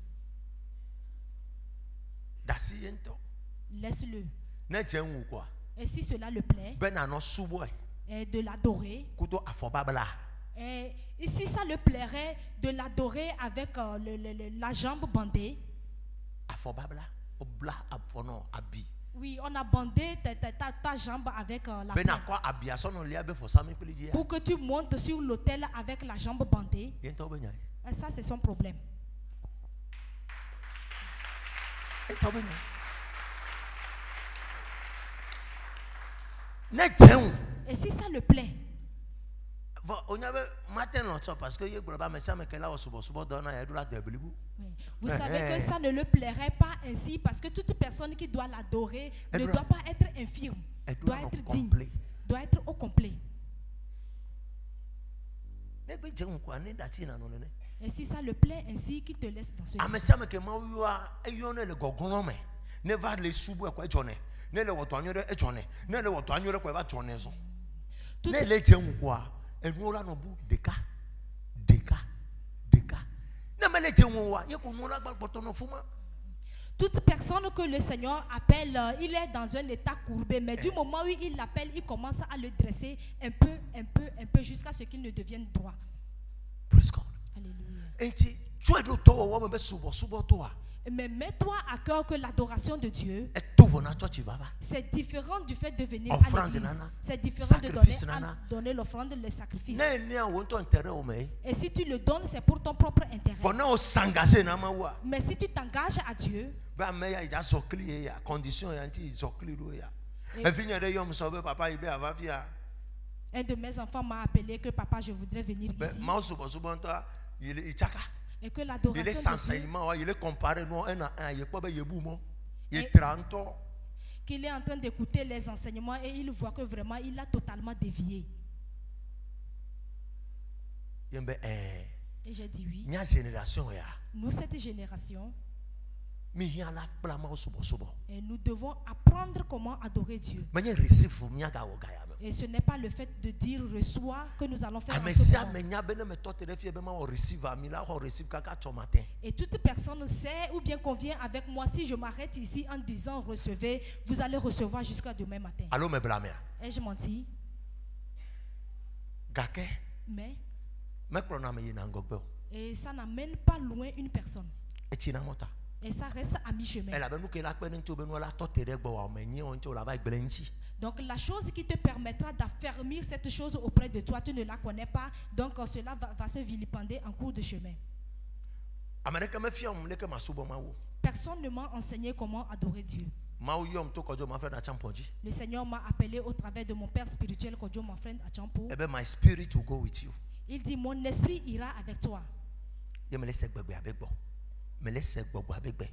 Laisse-le. Et si cela le plaît, et de l'adorer. Et si ça le plairait de l'adorer avec la jambe bandée. Oui, on a bandé ta jambe avec la plaie. Pour que tu montes sur l'autel avec la jambe bandée. Et ça, c'est son problème. Et si ça le plaît, parce que vous savez que ça ne le plairait pas ainsi parce que toute personne qui doit l'adorer ne doit pas être infirme, doit être digne, doit être au complet. Et si ça le plaît ainsi, qu'il te laisse dans ce toute personne que le Seigneur appelle, il est dans un état courbé, mais du moment où il l'appelle, il commence à le dresser un peu, jusqu'à ce qu'il ne devienne droit. Alléluia. Mais mets-toi à cœur que l'adoration de Dieu, c'est différent du fait de venir à l'église. C'est différent de donner l'offrande, le sacrifice. Et si tu le donnes, c'est pour ton propre intérêt. Mais si tu t'engages à Dieu, un de mes enfants m'a appelé que papa, je voudrais venir ici. Et que l'adoration qu'il est en train d'écouter les enseignements et il voit que vraiment il a totalement dévié. Et j'ai dit oui. Nous, cette génération, et nous devons apprendre comment adorer Dieu. Et ce n'est pas le fait de dire reçois que nous allons faire en ce moment. Et toute personne sait ou bien convient avec moi, si je m'arrête ici en disant recevez, vous allez recevoir jusqu'à demain matin. Ai-je menti? Mais et ça n'amène pas loin une personne. Et ça reste à mi-chemin. Donc la chose qui te permettra d'affermir cette chose auprès de toi, tu ne la connais pas, donc cela va se vilipender en cours de chemin. Personne ne m'a enseigné comment adorer Dieu. Le Seigneur m'a appelé au travers de mon père spirituel, Kodjo, mon frère Achampo. Il dit mon esprit ira avec toi.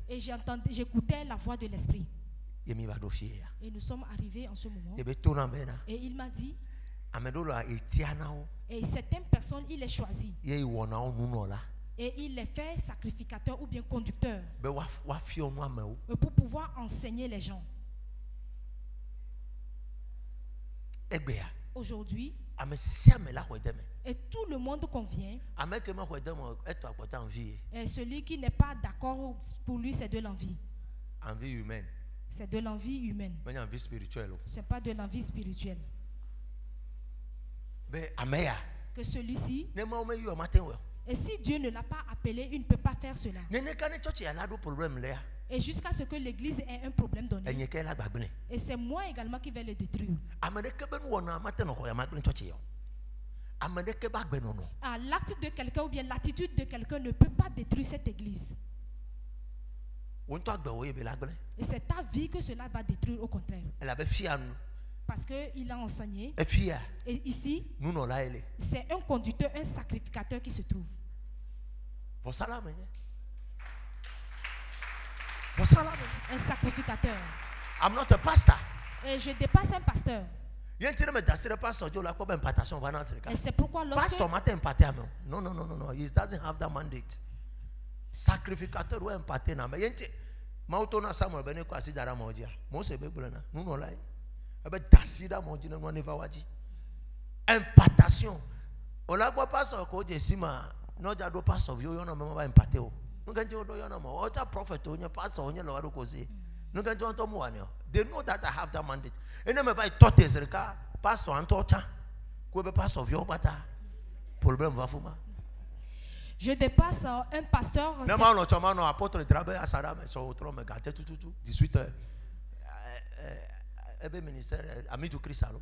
Et j'écoutais la voix de l'esprit. Et nous sommes arrivés en ce moment. Et il m'a dit, et certaines personnes, il les choisit. Et il les fait sacrificateurs ou bien conducteurs pour pouvoir enseigner les gens. Aujourd'hui, et tout le monde convient. Et celui qui n'est pas d'accord, pour lui, c'est de l'envie. C'est de l'envie humaine. Ce n'est pas de l'envie spirituelle. Que celui-ci, et si Dieu ne l'a pas appelé, il ne peut pas faire cela. Et jusqu'à ce que l'église ait un problème donné. Et c'est moi également qui vais le détruire. L'acte de quelqu'un ou bien l'attitude de quelqu'un ne peut pas détruire cette église. Et c'est ta vie que cela va détruire au contraire. Parce qu'il a enseigné. Et ici, c'est un conducteur, un sacrificateur qui se trouve. Un sacrificateur. I'm not a pastor. Et je dépasse un pasteur. Et c'est pourquoi lorsque no, he doesn't have that mandate. Sacrificateur ou empaté na mais mautona Samuel bene ko asidara moja Mose bebrena nu no lai ebe dasida moji na no never waji impartation olagbo pastor ko je sima no jado pastor yo yo na me ba empaté o nganje odo yo na mo o ta prophet onye pastor onye lo waro ko se nganje on to mu wane they know that I have that mandate and them if I taught this pastor antocha ko be pastor yo bata problème va fuma. Je dépasse un pasteur. Apôtre travail à Sarah, mais son autre me gâtait tout 18 heures. Ministère ami du Christ alors.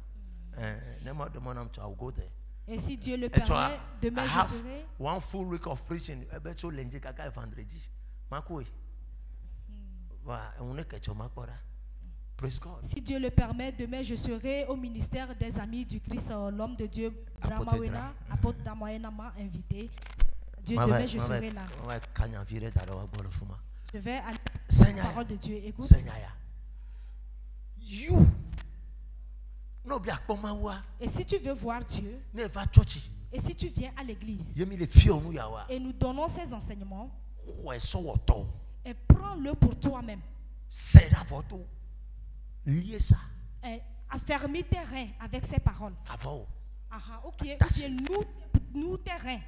I'll go there. Et si Dieu le permet, demain je serai. One full week of preaching. So lundi kaka vendredi. Makoi. Va, on est que tu m'accora. Praise God. Si Dieu le permet, demain je serai au ministère des Amis du Christ, l'homme de Dieu, Dramawena, apôtre Dramawena m'a invité. Dieu, demain je serai là. Je vais aller à la parole de Dieu. Écoute. Et si tu veux voir Dieu, et si tu viens à l'église, et nous donnons ces enseignements, et prends-le pour toi-même. Et affermis tes reins avec ces paroles. Ok, bien nous tes reins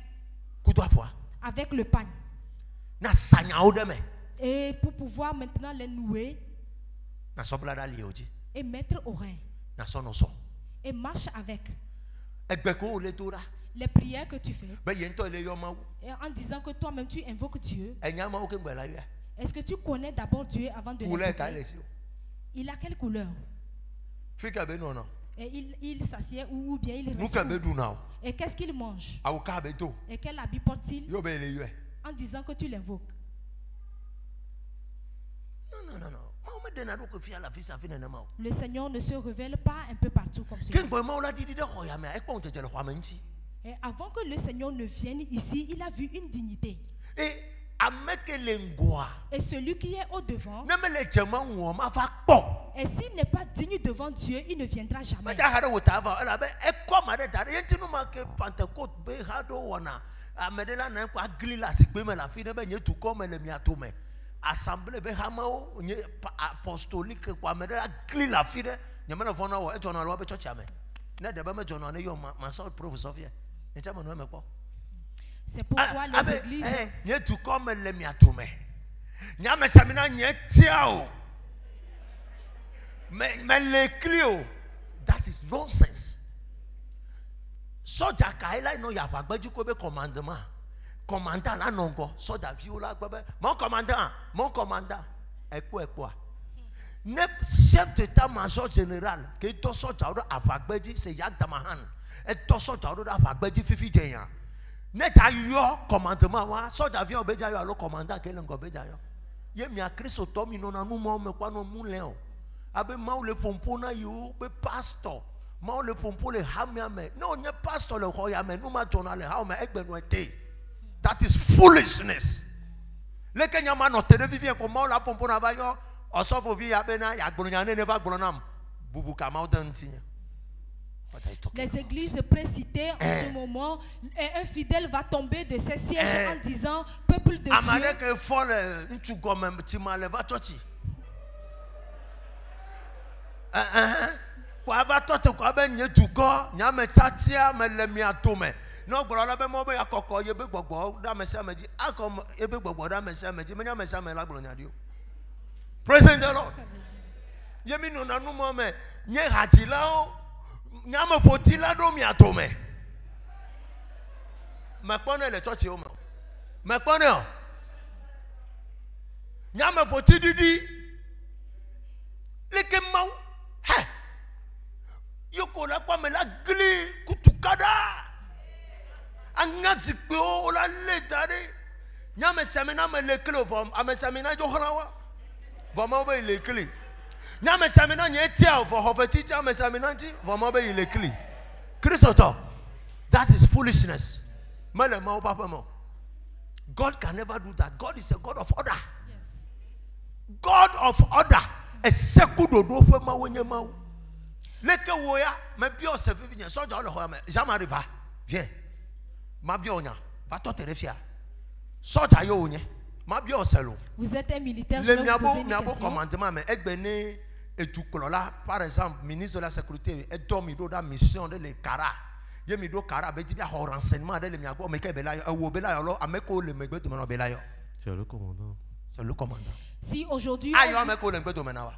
avec le pagne. Et pour pouvoir maintenant les nouer et mettre au rein. Et marche avec. Les prières que tu fais. Et en disant que toi-même tu invoques Dieu. Est-ce que tu connais d'abord Dieu avant de l'invoquer? Il a quelle couleur? Et il s'assied ou bien il reste. Et qu'est-ce qu'il mange? Et quel habit porte-t-il? En disant que tu l'invoques. Non. Le Seigneur ne se révèle pas un peu partout comme cela. Et avant que le Seigneur ne vienne ici, il a vu une dignité. Et celui qui est au devant, et s'il n'est pas digne devant Dieu, il ne viendra jamais. Assemblée apostolique c'est pourquoi les églises that is nonsense. Soja kaila no ya fagbeju ko be commandement. Commandant là non go soja viola gbe mon commandant ekpo ne chef d'état-major général que to soja o afagbeji c'est Yak Damahan et to soja o afagbeji fifi jeyan ne ja yo commandement wa soja vient obeja yo lo commandant ke le ngo beja yo ye mi akristo to mi no na nu mo me kwa no mu le o abe ma o le pompo na yo be pastor ma o le pompo le hamiame no nye pastor le hoyame nu ma jona le ha o me egbenu ete. That is foolishness. Le Kenya man no tere vivien ko ma o la pompo na va yo osofo vi ya be na ya gboronya ne va gboronam bubu ka ma o dan tinya. Les églises précitées en ce moment, un fidèle va tomber de ses sièges en disant peuple de Dieu. Amadeke fole ntu gome timale va chochi. Kwa va tote kwa be nyetugo nyame chatia melemi atome. No gboro be mo be akoko ye be gbogbo da mese meji akom ye be gbogbo da mese meji me nyame se me la gboro nyadio. Praise the Lord. Ye mi no nanu mo me nye hajila o nyame fotila do mi atome. Me pone le church o me. Me pone o. Nyame foti didi. Leke mau. He. Yoko la kwa me la gli kutukada. Angazi pe o la le dare. Nyame semina me le kilo vom. Ame semina jo harawa. Voma be le kili. Nyame semina nye tia for hofeticha ame semina ti voma be le kili. Christo, that is foolishness. Mele ma o papa mo. God can never do that. God is a God of order. Yes. God of order. Esekudo do fe ma wenye ma. Leke woya me bio se vivinya soja o le ho me. Jamari va. Viens. Ma bio nya. Va to terefia. Soja yo onye. Ma bio selo. Vous êtes un militaire, je vais vous poser une question. Commandement mais egbene etukolola par exemple ministre de la sécurité et domido da mission de le kara. Ye mi do kara be di bia renseignement de le mi agbo me ke bela yo wo bela yo lo ameko le megbe to mena bela yo. C'est le commandant. C'est le commandant. Si aujourd'hui ayo ameko le megbe to mena wa.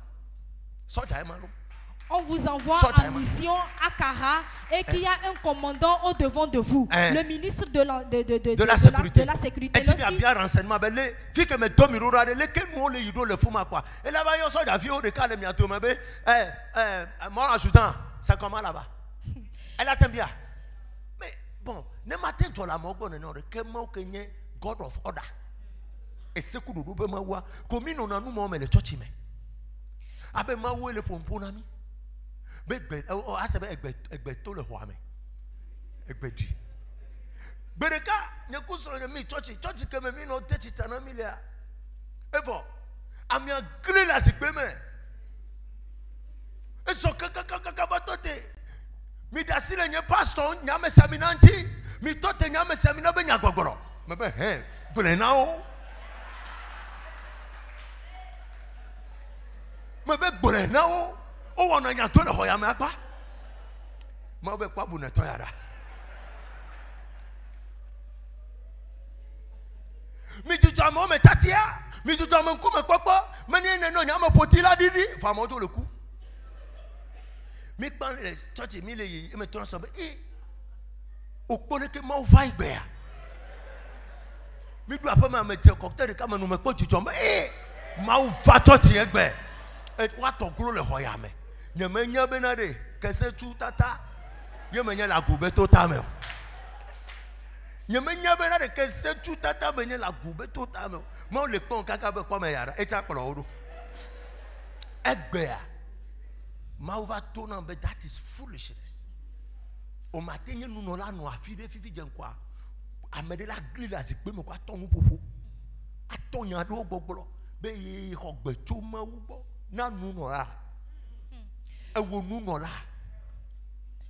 Soja e malo. On vous envoie en mission à Kara et qu'il y a un commandant au devant de vous, le ministre de la sécurité. Et il y a bien renseignement. Les filles que me donnent lesquelles nous les idoles le font quoi. Et là-bas, il y a un soldat vieux de calme et à tout. Mon adjudant, c'est comment là-bas? Elle attend bien. Mais bon, ne matin tu la mort bonne non que moi que n'y God of order. Et ce que nous devons voir, comme nous n'avons pas le church mais. Abe ma wo le pomponami. Begbe o asebe egbe to le ho ame. Egbe di. Bereka nyekusoro de mi church ke me mi no teach tanami le a. Evo amia grila sikpe me. Eso kaka batote. Mi dasile nye pastor nyame seminanti. Mi tote nyame semina be nyagbogoro. Me be gbele na o. Me be gbele na o. O wona nya to le ho ya me apa. Ma be kwa bu ne to ya da. Mi tutu amo me tatia. Mi tutu amo nku me popo. Me ni ne no nyame potila didi. Fa mo to le ku. Mi pan le church mi le yi me to so be okpone ke ma va igbe ya. Mi do apa ma me je cocktail ka ma no me po tutu amo ma va church egbe. E wa to gro le ho ya me. Nya me nya be na de kese tu tata. Ye me nya la gube to ta me. Nya me nya be na de kese tu tata me nya la gube to ta me. Ma le pon kaka be kwa me yara e cha kporo odo. Egbe ya. But that is foolishness. O matenye nuno la no afide fifi jenkwa. Amede la glila zikpe me kwa tonu popo. Atonya do gbogbolo. Be ye hogbe choma ubo. Na nuno la. Ewo nuno la.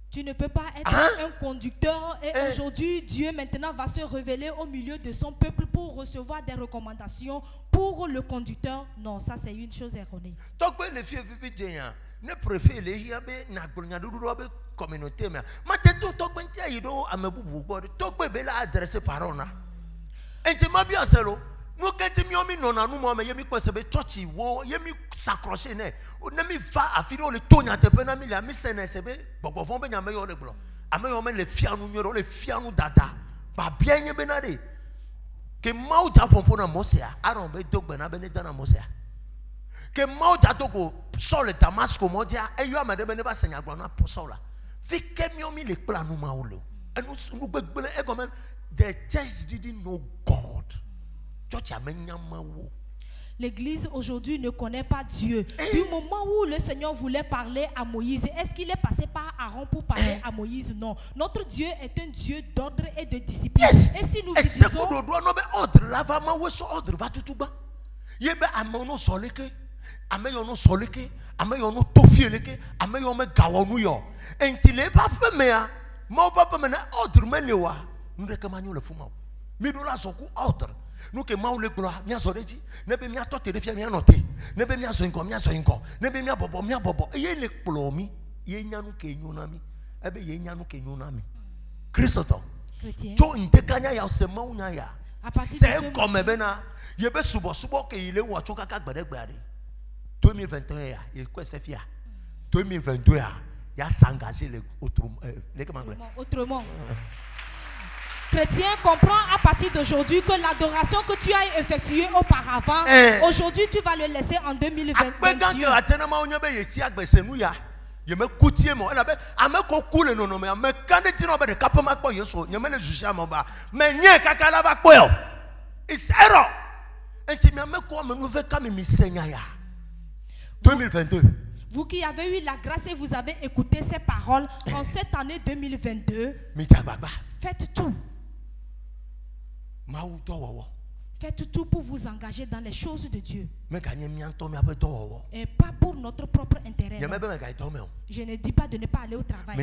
Tu ne peux pas être un conducteur et aujourd'hui Dieu maintenant va se révéler au milieu de son peuple pour recevoir des recommandations pour le conducteur. Non, ça c'est une chose erronée. Donc les filles vivent ne préfère les hiabe na gbolnya dudu be communauté mais mateto to gbentia yido amebubu gboro to gbe be la adresse parona enti ma bi aselo no kenti mi omi nona nu mo me yemi kwese be church wo yemi s'accrocher ne o na mi va afiro le tonya te pe na mi la mi sene sebe gbogbo fon be nya me yo le gboro ame yo me le fianu nyoro le fianu dada ba bia nye be na de ke mau ja pompo na mosia aron be dogbe na be ne dana mosia que mau jatoko Saul Damasco modia e yo amade be ne ba senya gbo na Saul fi kemi omi le plan nu ma wo and nu gbegbele e go the church didn't know God. Church amenya ma wo. L'église aujourd'hui ne connaît pas Dieu. Du moment où le Seigneur voulait parler à Moïse, est-ce qu'il est passé par Aaron pour parler à Moïse? Non. Notre Dieu est un Dieu d'ordre et de discipline. Et si nous disons ordre là va ma wo so ordre va tutuba. Yebe amono soleke. Ameyono soleke, ameyono tofieleke, ameyome gawonu yo. Entile pa femea, ma papa mena ordre melewa. Nous recommandons le fuma. Mi do la soku ordre. Nous que ma le gloire, mi azoreji, ne be mi atote de fia mi anote. Ne be mi azoinko, ne be mi bobo. Ye le plomi, ye nyanu ke nyonami. Ebe ye nyanu ke nyonami. Christo. Chrétien. Jo ndekanya ya se ma unya ya. C'est comme bena, ye be subo ke ile wa choka ka gbere. 2021, il quoi c'est fier. 2022, il a s'engagé autrement. Chrétien, comprends à partir d'aujourd'hui que l'adoration que tu as effectuée auparavant, aujourd'hui tu vas le laisser en 2021. Je me coutier moi là ame ko kule no me me kande tino be de kapama kpo yeso nyame le juja mo ba me nye kakala ba kpo yo is error enti me ko me no ve ka me senya ya 2022. Vous qui avez eu la grâce et vous avez écouté ces paroles en cette année 2022, faites tout. Faites tout pour vous engager dans les choses de Dieu. Et pas pour notre propre intérêt. Je ne dis pas de ne pas aller au travail.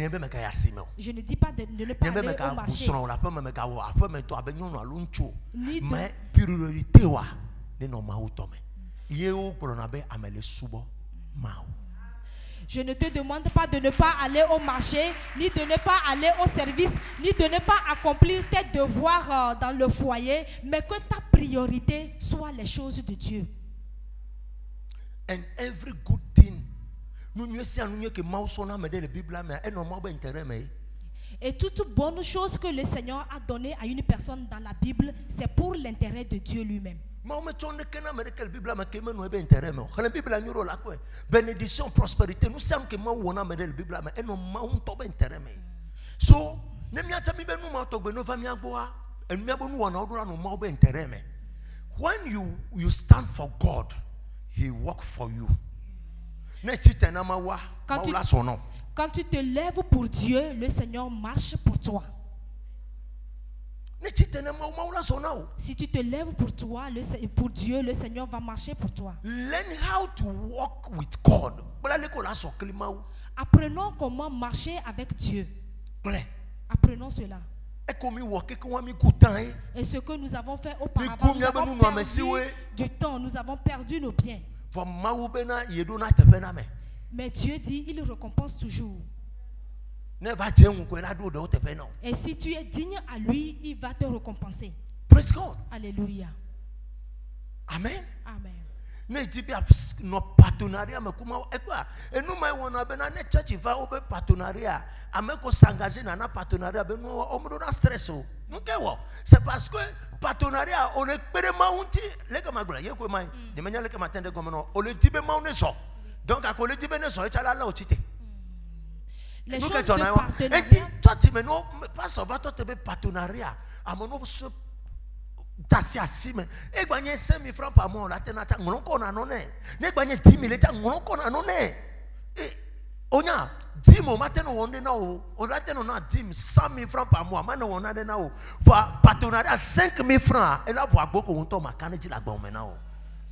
Je ne dis pas de ne pas aller au marché. Je ne te demande pas de ne pas aller au marché, ni de ne pas aller au service, ni de ne pas accomplir tes devoirs dans le foyer, mais que ta priorité soit les choses de Dieu. And every good thing, et toute bonne chose que le Seigneur a donnée à une personne dans la Bible, c'est pour l'intérêt de Dieu lui-même. Bénédiction, prospérité, nous savons que moi on a mené le Bible et non ma on tombe intérêt. So, ne mi atami be nu ma to gbe no fa mi agboa, en mi abonu wona odura no ma obe intérêt me. When you stand for God, He work for you. Quand tu te lèves pour Dieu, le Seigneur marche pour toi. Si tu te lèves pour toi, pour Dieu, le Seigneur va marcher pour toi. Learn how to walk with God. Apprenons comment marcher avec Dieu. Apprenons cela. Et ce que nous avons fait auparavant, nous avons perdu du temps, nous avons perdu nos biens. Mais Dieu dit, il récompense toujours. Et si tu es digne à lui, il va te récompenser. Praise God. Alléluia. Amen. Amen. No partenariat me kuma ekwa enu mai wona be na ne church va obe partenariat ameko s'engager na partenariat be no omudo na stress o nuke wo c'est parce que partenariat on ekpere maunti leke magula ye ko mai de menya leke matende gomo no o le tibe maune so donc a ko le tibe ne so e chala la o chite les choses de partenariat et toi tu me no pas ça va toi te be partenariat amono so tasi asime e gbanye 5,000 francs par mois la tenata ngoloko na no ne ne gbanye 10,000 eta ngoloko na no ne e onya 10 mo mateno wonde na o la teno na 100,000 francs par mois mano wona de na o va partenariat 5,000 francs et là pour agboko wonto makaneji la gba o na o.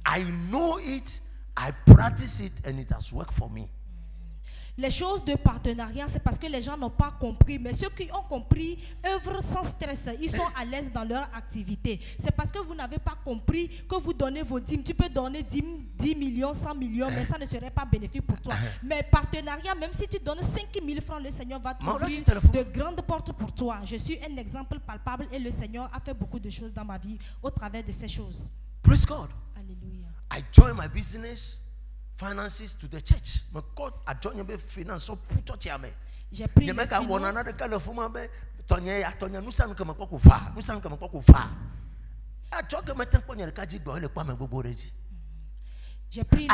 I know it, I practice it and it has worked for me. Les choses de partenariat, c'est parce que les gens n'ont pas compris. Mais ceux qui ont compris œuvrent sans stress. Ils sont à l'aise dans leur activité. C'est parce que vous n'avez pas compris que vous donnez vos dîmes. Tu peux donner 10 millions, 100 millions, mais ça ne serait pas bénéfique pour toi. Mais partenariat, même si tu donnes 5,000 francs, le Seigneur va t'ouvrir de grandes portes pour toi. Je suis un exemple palpable et le Seigneur a fait beaucoup de choses dans ma vie au travers de ces choses. Praise God. Alléluia. I join my business finances to the church. My God, I join your finance so put church ame. J'ai pris les J'ai pris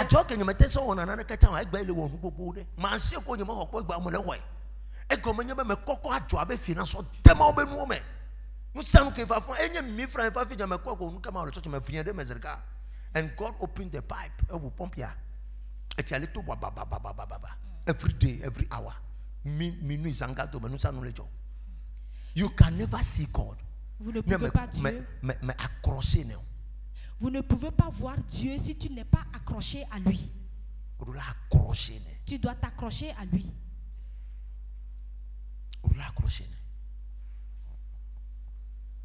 and God opened the pipe. Every day, every hour. You can never see God. Vous ne pouvez pas Dieu. Vous ne pouvez pas voir Dieu si tu n'es pas accroché à lui. Tu dois t'accrocher à lui.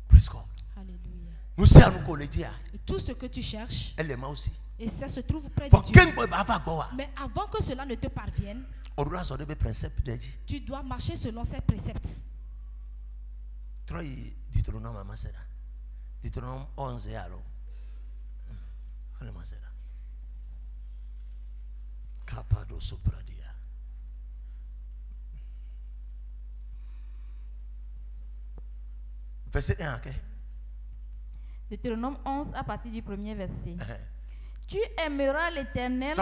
Praise God. Alléluia. Et tout ce que tu cherches, et ça se trouve près de Dieu. Mais avant que cela ne te parvienne, tu dois marcher selon ces préceptes. Deutéronome 11 verset 1, ok? Deutéronome 11 à partir du premier verset. Tu aimeras l'Éternel.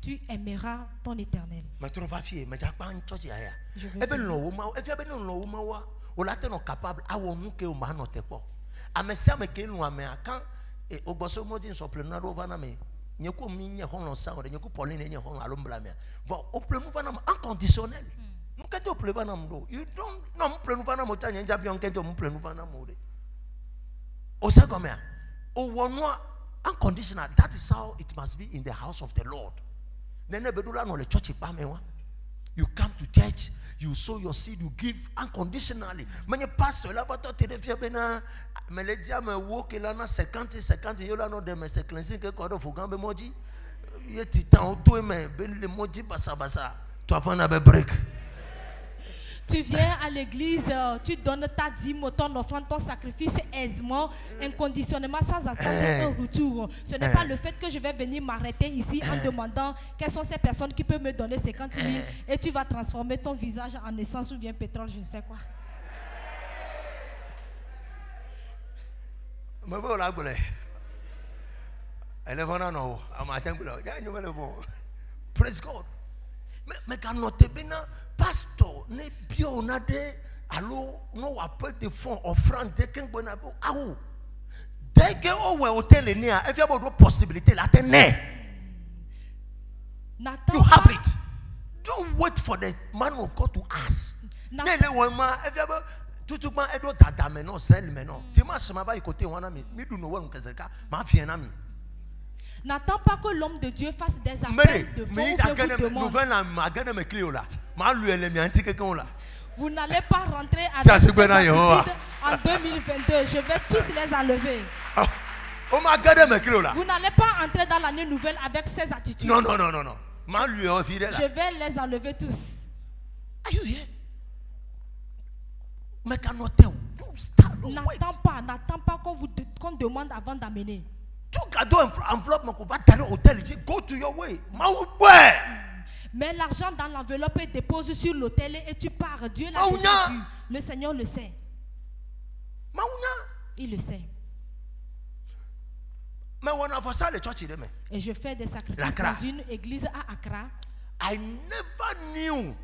Tu aimeras ton Éternel. Inconditionnel. You don't unconditional. That is how it must be in the house of the Lord. You come to church, you sow your seed, you give unconditionally. Many pastor la va te refia bena me le dia me wo ke la na 50 yo la no de me se cleansing ke ko do fugambe moji yeti tan to me be le moji basa to afana be break. Tu viens à l'église, tu donnes ta dîme, ton offrande, ton sacrifice aisément, inconditionnellement, sans attendre un retour. Ce n'est pas le fait que je vais venir m'arrêter ici en demandant quelles sont ces personnes qui peuvent me donner 50 000 et tu vas transformer ton visage en essence ou bien pétrole, je ne sais quoi. Praise God. Mais quand on te bénit, pasteur, ne bio nade, allo no appel de fonds offrande de ken bonabo. Aou. Dès que on va hôtel ni a, il y a beaucoup de possibilités là tenez. You have it. Don't wait for the man of God to ask. N'attends pas que l'homme de Dieu fasse des appels de fonds que vous demande. Vous n'allez pas rentrer avec ces attitudes en 2022. Je vais tous les enlever. Vous n'allez pas entrer dans l'année nouvelle avec ces attitudes. Non. Je vais les enlever tous. Are you here? N'attends pas qu'on demande avant d'amener. Go to your way. Mets l'argent dans l'enveloppe et dépose sur l'autel et tu pars. Dieu l'a déjà vu. Le Seigneur le sait. Il le sait. Et je fais des sacrifices dans une église à Accra. I never knew.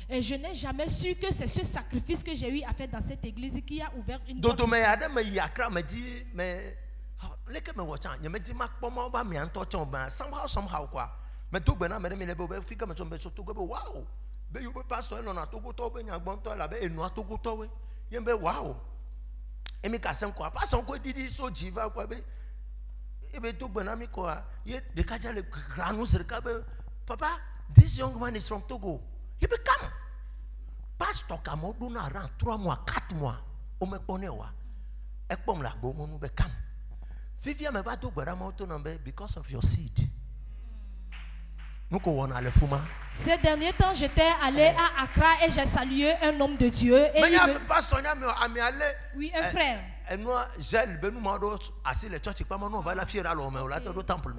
Et je n'ai jamais su que c'est ce sacrifice que j'ai eu à faire dans cette église qui a ouvert une porte. Papa, this young man is from Togo. He become pastor. Kamoduna around 3 mois, 4 mois. Ome ponewa. Ekpom la bomo nu become. Vivia me va to gbaramoto number because of your seed. Nuko wona le fuma. Ces derniers temps, j'étais allé à Accra et j'ai salué un homme de Dieu. Et mais pasteur oui, un frère. Et moi, j'ai le benu mado assis le church pas on va la fier à l'homme là au temple.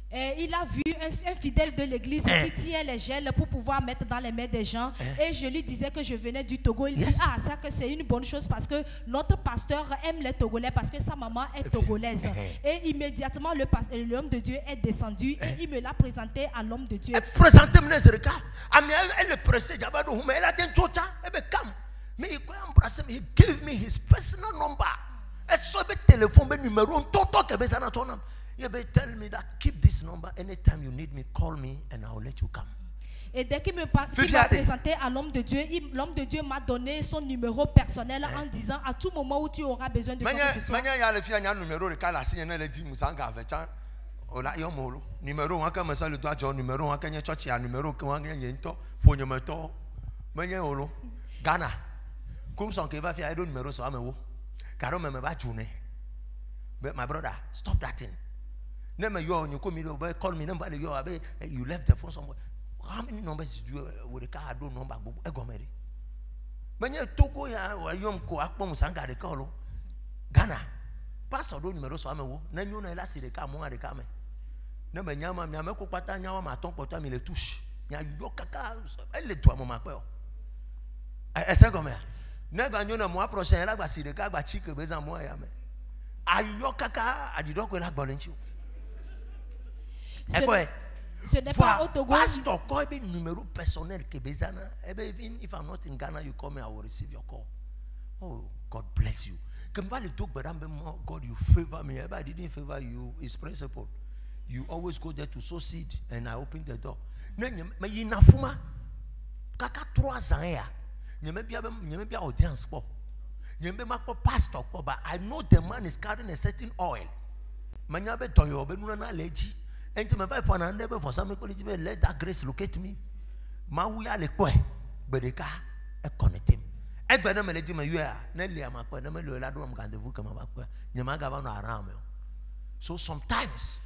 Et il a vu un fidèle de l'église qui tient les gels pour pouvoir mettre dans les mains des gens. Et je lui disais que je venais du Togo. Il dit, ah, ça que c'est une bonne chose parce que notre pasteur aime les Togolais parce que sa maman est togolaise. Et immédiatement, l'homme de Dieu est descendu et il me l'a présenté à l'homme de Dieu. Présentez-moi ce cas. Elle est pressée, elle a dit, mais il embrasser, he gave me his personal number. Et sur le téléphone, le numéro, you better tell me that keep this number anytime you need me, call me and I will let you come. Et dès qu'il m'a présenté à l'homme de Dieu, l'homme de Dieu m'a donné son numéro personnel en disant à tout moment où tu auras besoin de quoi que ce soit. Ghana, comme son qui va faire un numéro sur Amewo, car on me va journée. But my brother, stop that thing. Never you come here, call me number you left the phone somewhere. How many numbers did you with the car? I don't know. I go marry. When you Togo ya yom ko akpom sanga de call Ghana. Pastor do numéro so Amewo. Na nyu na la si de car mo de car me. Na me nyama me ko pata nyawa ma ton poto mi le touche. Nya yo kaka elle toi mo ma pe o. Ese go me. Na gba nyu na mo prochain la gba si de car gba chike bezan mo ya me. Ayo kaka adidoko la gbolenchi. Ce n'est pas au Togo. Pastor, call me numéro personnel que bezana. Even if I'm not in Ghana, you call me, I will receive your call. Oh, God bless you. God, you favor me. I didn't favor you. It's principle. You always go there to sow seed, and I open the door. Mais il n'a fuma. Kaka 3 ans ya. N'y a audience pour. N'y a pastor pour. But I know the man is carrying a certain oil. Manyabe toyo benuna leji. And to my wife, and never for some let that grace locate me. Mawuya le kwe, but the car a connect him. I better melody my year. Nelly, I'm a point. I'm a ladum gandevu come back. Yamagavano around. So sometimes,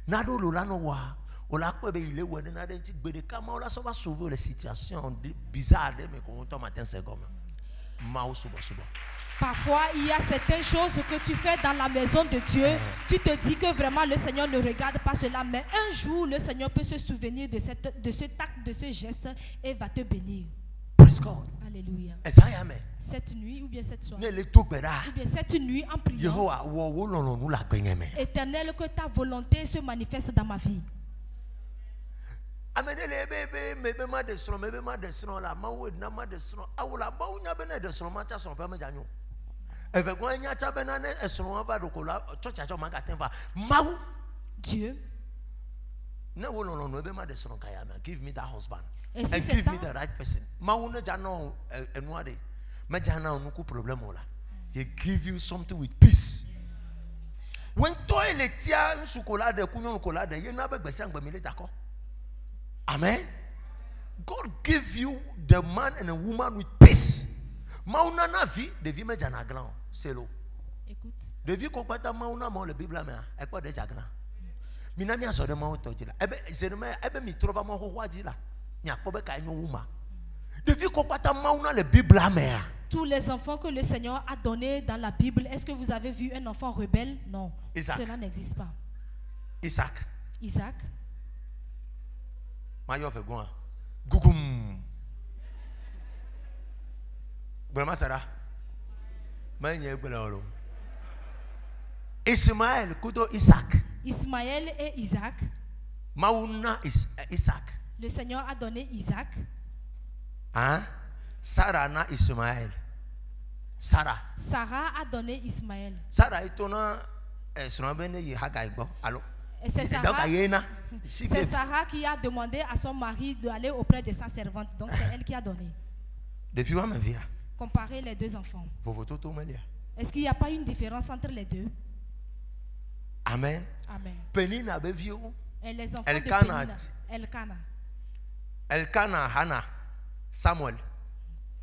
Nado Lulano wa, Olakwe be ile when I didn't but the camera all so sauver la situation bizarre de me qu'on tombe matin c'est comme. Mao suba. Parfois, il y a certaines choses que tu fais dans la maison de Dieu. Tu te dis que vraiment le Seigneur ne regarde pas cela. Mais un jour, le Seigneur peut se souvenir de cet acte, de ce geste et va te bénir. Praise God. Alléluia. Cette nuit ou bien cette soirée. Ou bien cette nuit en priant. Éternel, que ta volonté se manifeste dans ma vie. Dieu. Give me that husband. Et si And c'est give me un- the right person. He give you something with peace. When toilet tia sukolade kunyon kolade, you never be sang by d'accord. Amen. God give you the man and a woman with peace. Mauna navi devi me jana grand. C'est l'eau. Écoute. Devi kopata mauna mo le Bible mea. Ekwa de jagna. Minami aso de mau tojila. Ebe mi trova mo ho wajila. Nya kobe ka nyo wuma. Devi kopata mauna le Bible mea. Tous les enfants que le Seigneur a donnés dans la Bible, est-ce que vous avez vu un enfant rebelle? Non. Isaac. Cela n'existe pas. Isaac. Isaac. Mayo fe gwa. Gugum. Brema Sarah. Manye gbelolo. Ismaël kudo Isaac. Ismaël et Isaac. Mauna is Isaac. Le Seigneur a donné Isaac. Hein? Sarah na Ismaël. Sarah. Sarah a donné Ismaël. Sarah itona srambene yi Hagai gbo. Allo. Et c'est Donc Sarah, ayena. c'est Sarah qui a demandé à son mari d'aller auprès de sa servante. Donc c'est elle qui a donné. Depuis wa me via. Comparez les deux enfants. Pour tout melia. Est-ce qu'il n'y a pas une différence entre les deux? Amen. Amen. Penina be viu. Et les enfants Elkanah. de Penina. Elkanah. Elkanah, Hannah, Samuel.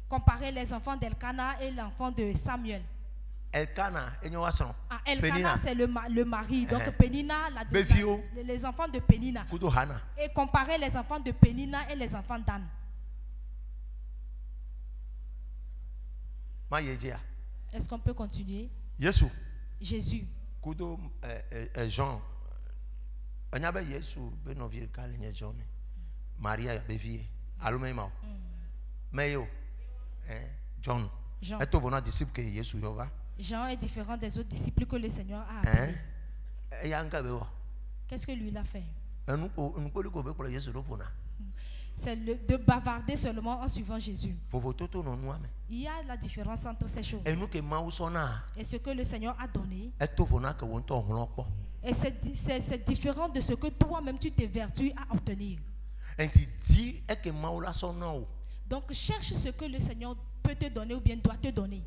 Comparez les enfants d'Elkanah et l'enfant de Samuel. Elkanah, enyowason. Ah, Elkanah, Penina. c'est le mari. Donc, Uh-huh. Penina, Bevio. les enfants de Penina. Kudo Hannah. Et comparez les enfants de Penina et les enfants d'Anne. Ma yejia. Est-ce qu'on peut continuer? Yesu. Jésus. Kudo Jean. Anyabe Yesu benovie kalenye Jean. Maria bevie. Allume mao. Meyo. John. Jean. Eto vona disciple que Yesu yova. Jean est différent des autres disciples que le Seigneur a Hein? appelés. Eyanka bewa. Qu'est-ce que lui il a fait? Enu ko be pour Yesu do pona. C'est de bavarder seulement en suivant Jésus. Pour toto no nuame. Il y a la différence entre ces choses. Enu ke ma usona. Et ce que le Seigneur a donné. Eto vona que wonto honlokpo. Et c'est différent de ce que toi-même tu t'évertues à obtenir. Enti di eke ma ula sona o. Donc cherche ce que le Seigneur peut te donner ou bien doit te donner.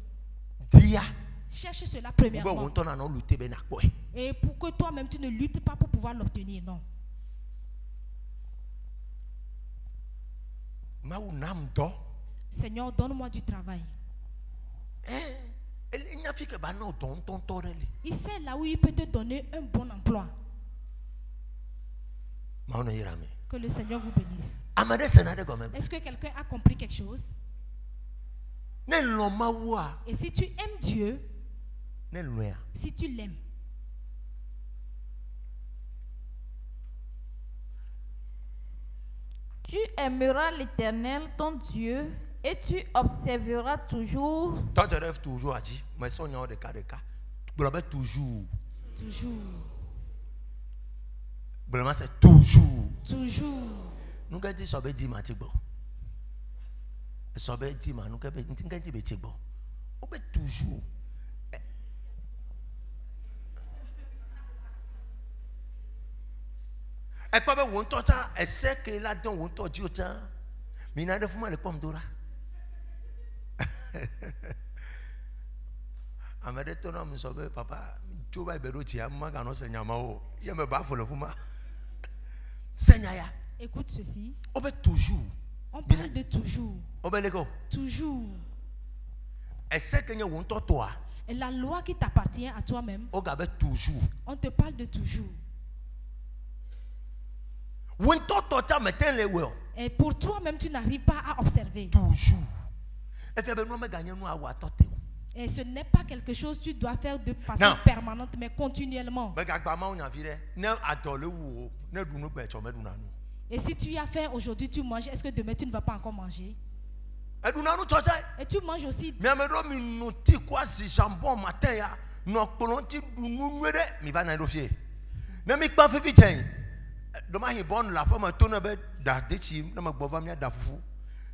Dia. Cherche cela Ube premièrement. wonto na no lutter be na ko. Et pour que toi-même tu ne luttes pas pour pouvoir l'obtenir. Non. Ma unam do. Seigneur, donne-moi du travail. Il n'y a que ba no ton toreli. Il sait là où il peut te donner un bon emploi. Ma ona yirame. Que le Seigneur vous bénisse. Amade senade go me. Est-ce que quelqu'un a compris quelque chose? Ne lo ma wa. Et si tu aimes Dieu, Ne lo ya. si tu l'aimes, Tu aimeras l'Éternel, ton Dieu, et tu observeras toujours. Toi tu rêves toujours à dire, mais son de cas. Blabé toujours. toujours, Blabé c'est toujours. toujours. Nous quand tu sobe di matibo. Sobe di ma nous quand tu be tibo. On peut toujours. Et pas on tota essaie que là dedans on to di ota. Mina de fuma le pomme d'ora. Amade to na msobe papa tu ba be do ti amma ga no senya ma o. Ye me ba fo le fuma. Senya ya. Écoute ceci. On peut toujours. On parle de toujours. On peut le go. Toujours. Essaie que on to toi. Et la loi qui t'appartient à toi-même, On gabe toujours. on te parle de toujours. On to ta meten le we. Et pour toi-même, tu n'arrives pas à observer. Toujours. Et fait ben no me gagner nous avoir tote. Et ce n'est pas quelque chose que tu dois faire de façon Non. permanente, mais continuellement. Ben gagba ma on vire. Ne adole wo, ne du no be cho me du na nu. Et si tu as faim aujourd'hui, tu manges, est-ce que demain tu ne vas pas encore manger? E du na nu chocha. Et tu manges aussi. Mi amedo mi no ti kwa si jambon matin ya. No polon ti du nu nwede mi va na do fie. Na mi pa fifi chen. Do ma hi bon la fama to na be da de chi na ma gbova mi da fufu.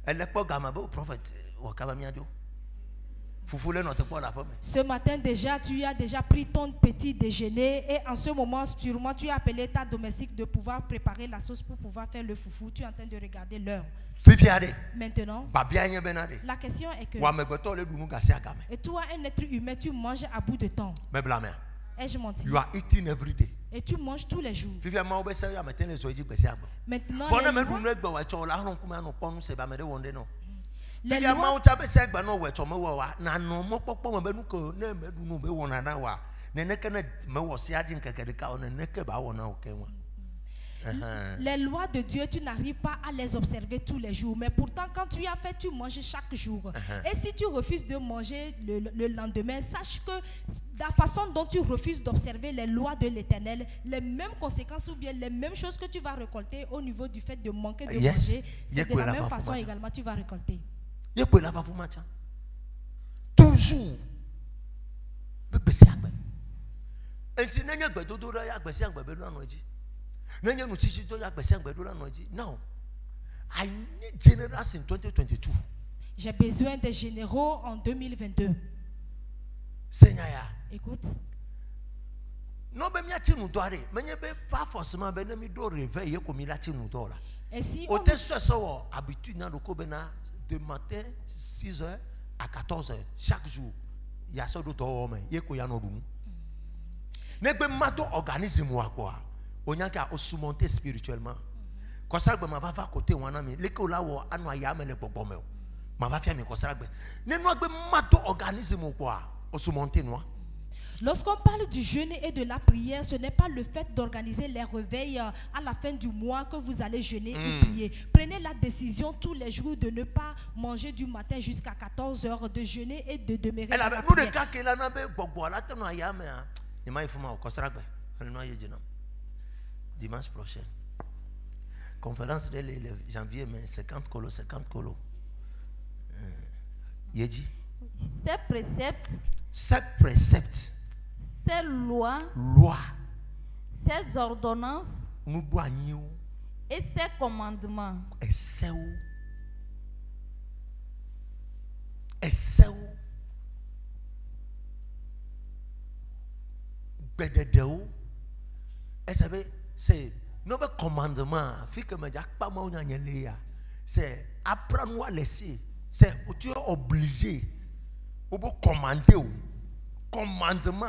Ele po gama be prophet wa ka ba mi ajo. Ce matin déjà, tu as déjà pris ton petit déjeuner et en ce moment, sûrement, tu as appelé ta domestique de pouvoir préparer la sauce pour pouvoir faire le foufou. Tu es en train de regarder l'heure. Maintenant, la question est que et toi, un être humain, tu manges à bout de temps. Ai-je menti? You are eating every day. Et tu manges tous les jours. Maintenant, les lois de Dieu, tu n'arrives pas à les observer tous les jours. Mais pourtant, quand tu as fait, tu manges chaque jour. Et si tu refuses de manger le lendemain, sache que la façon dont tu refuses d'observer les lois de l'Éternel, les mêmes conséquences ou bien les mêmes choses que tu vas récolter au niveau du fait de manquer de manger, c'est de la même façon également tu vas récolter. Toujours. No. I need generals in 2022. J'ai besoin des généraux en 2022. Écoute. Et si on de matin 6h à 14h chaque jour, il y a ça d'autres hommes, il y a quoi no dum. Negbe mato organisme wa quoi. Onyanka osumonte spirituellement. Kosaragbe ma va fa côté wana mi leke la wo anu aya me le gbogbo me. Ma va fia mi kosaragbe. Nenu agbe mato organisme quoi osumonte noa. Lorsqu'on parle du jeûne et de la prière, ce n'est pas le fait d'organiser les réveils à la fin du mois que vous allez jeûner et prier. Prenez la décision tous les jours de ne pas manger du matin jusqu'à 14h, de jeûner et de demeurer dans la prière. Dimanche prochain. Conférence de janvier, mais 50 colos. Yéji. Ces préceptes. Ces lois. Ces ordonnances. Et ces commandements. C'est notre commandement. C'est apprendre à laisser. C'est tu es obligé. Commander. Commandement.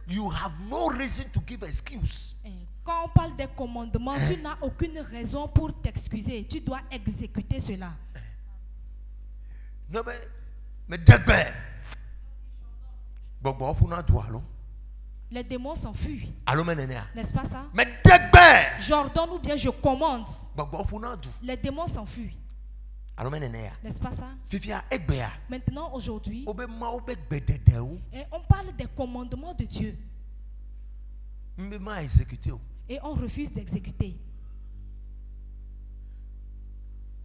You have no reason to give excuse. Quand on parle des commandements, tu n'as aucune raison pour t'excuser. Tu dois exécuter cela. Mais d'abord, les démons s'enfuient. N'est-ce pas ça? Mais j'ordonne ou bien je commande. Les démons s'enfuient. N'est-ce pas ça? Maintenant, aujourd'hui, et on parle des commandements de Dieu. Et on refuse d'exécuter.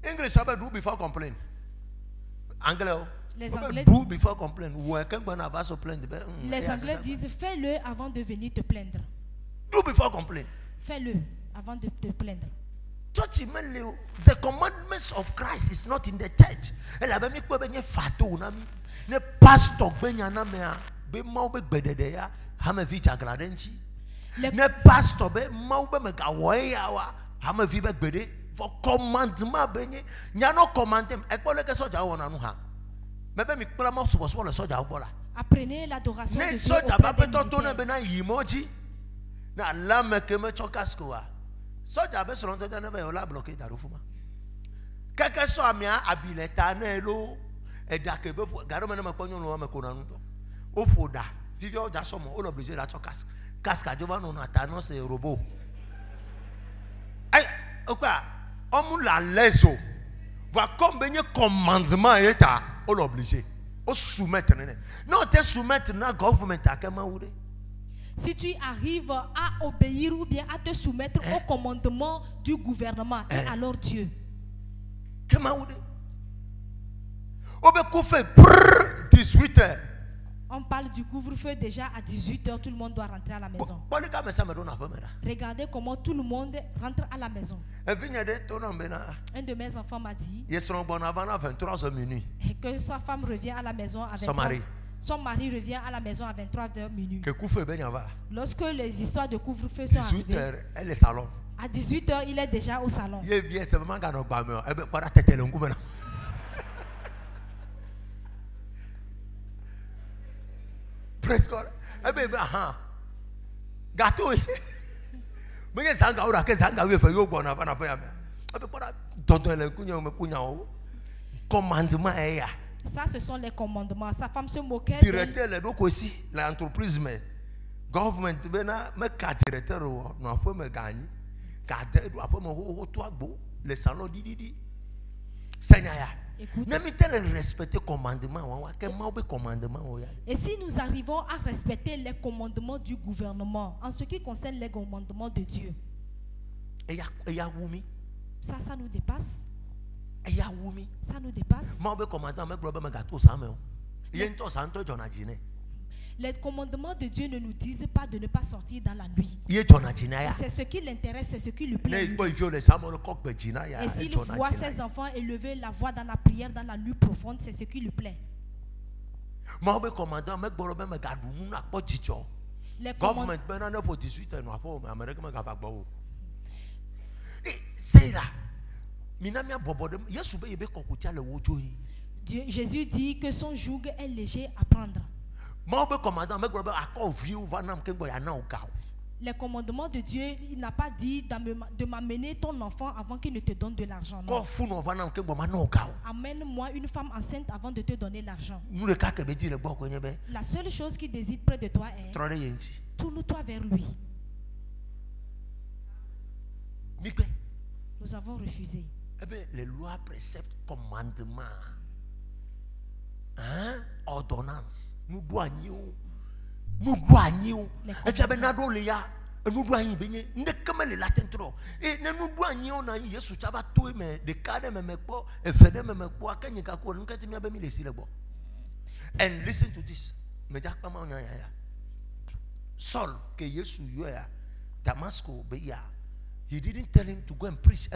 English, do before complain. Anglais. Les Anglais, les Anglais disent fais-le avant de venir te plaindre. Do before complain. Fais-le avant de te plaindre. The commandments of Christ is not in the church. Ne pastor benyana mea be mau be bedede hame vi jagladenchi. Ne pastor be mau be mega woya wa hame vi be bede for commandment benye nyano commandem ekpole ke soja wona nu ha. Mebe mi kpla mo subo le soja obola. Apprenez l'adoration de Dieu. Ne soja ba be to na be na yimoji na lame ke me chokasko wa. Soja be so lonte na be ola bloqué darufuma. Keke so amia abileta na elo edake be garo me na makonyo no me kona nuto. Ofoda vivio da somo o l'obligé la chokas. Casca jova no na ta no se robot. Ay okwa omu la leso. Va comme benye commandement eta o l'obligé. O soumettre ne. Non te soumettre na government akema wude. Si tu arrives à obéir ou bien à te soumettre au commandement du gouvernement, et alors Dieu. On parle du couvre-feu déjà à 18h, tout le monde doit rentrer à la maison. Regardez comment tout le monde rentre à la maison. Un de mes enfants m'a dit que que sa femme revient à la maison à 23. Son mari revient à la maison à 23h minuit. Lorsque les histoires de couvre-feu sont arrivées, elle est salon. À 18h, il est déjà au salon. Praise God. Gâteau. Commandement. Ça, ce sont les commandements. Sa femme se moquait. Directeur, les deux aussi, l'entreprise, mais government, directeur, non, faut me gagner. Les salons, respecter commandement. Et si nous arrivons à respecter les commandements du gouvernement en ce qui concerne les commandements de Dieu, ça nous dépasse. Ça nous dépasse. Les commandements de Dieu ne nous disent pas de ne pas sortir dans la nuit. C'est ce qui l'intéresse, c'est ce qui lui plaît. Et s'il voit ses enfants élever la voix dans la prière, dans la nuit profonde, c'est ce qui lui plaît. Les Jésus dit que son joug est léger à prendre. Les commandements de Dieu, il n'a pas dit de m'amener ton enfant avant qu'il ne te donne de l'argent. Amène-moi une femme enceinte avant de te donner l'argent. La seule chose qu'il désire près de toi est tourne-toi vers lui. Nous avons refusé. Les lois, préceptes, commandements, ordonnances, nous douanions. Et tu as bien nous douanions, ne comme les latins trop. Et nous douanions, na Yesu tu vas tout mais de cadre même pas, et fait même pas, quand il y a quoi, nous quand tu m'as bien mis les syllabes. And listen to this. Mais dis comment on y a. Saul que Yesu yoya, Damascus beya. He didn't tell him to go and preach.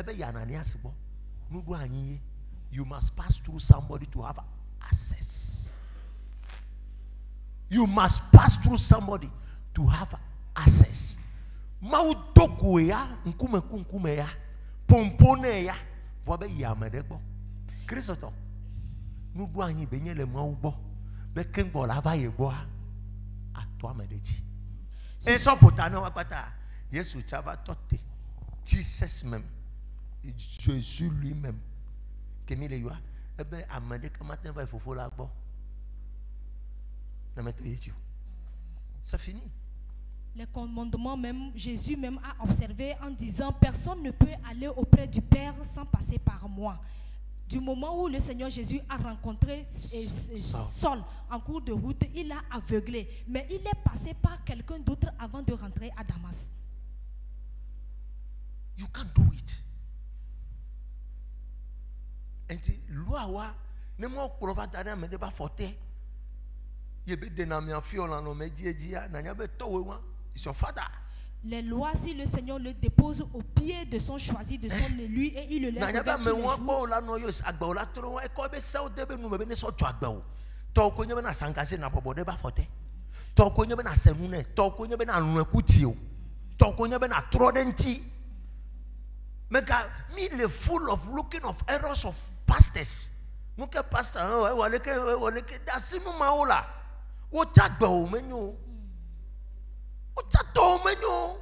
You must pass through somebody to have access. You must pass through somebody to have access. Mautoku ya, nkume ya, pompone ya, vobe ya medebo. Christo, nous douanions benye le maubo, bekengbo lava yebo a toi medeji. Et so potana wapata, Yesu chava tote. Jesus même, Jésus lui-même, ça finit. Les commandements même, Jésus même a observé en disant personne ne peut aller auprès du Père sans passer par moi. Du moment où le Seigneur Jésus a rencontré Saul en cours de route, il l'a aveuglé, mais il est passé par quelqu'un d'autre avant de rentrer à Damas. You can't do it. And loi wa ne mo prova dana me de ba forte. Ye be de na mi afiola no me dia na nya be towe wa. It's your father. Les lois, si le Seigneur le dépose au pied de son choisi, de son élu, et il le lève tous les jours. Me le full of looking of errors of pastors. Nuke pastor waleke dasinu maola. O chagba o menyo. O chato o menyo.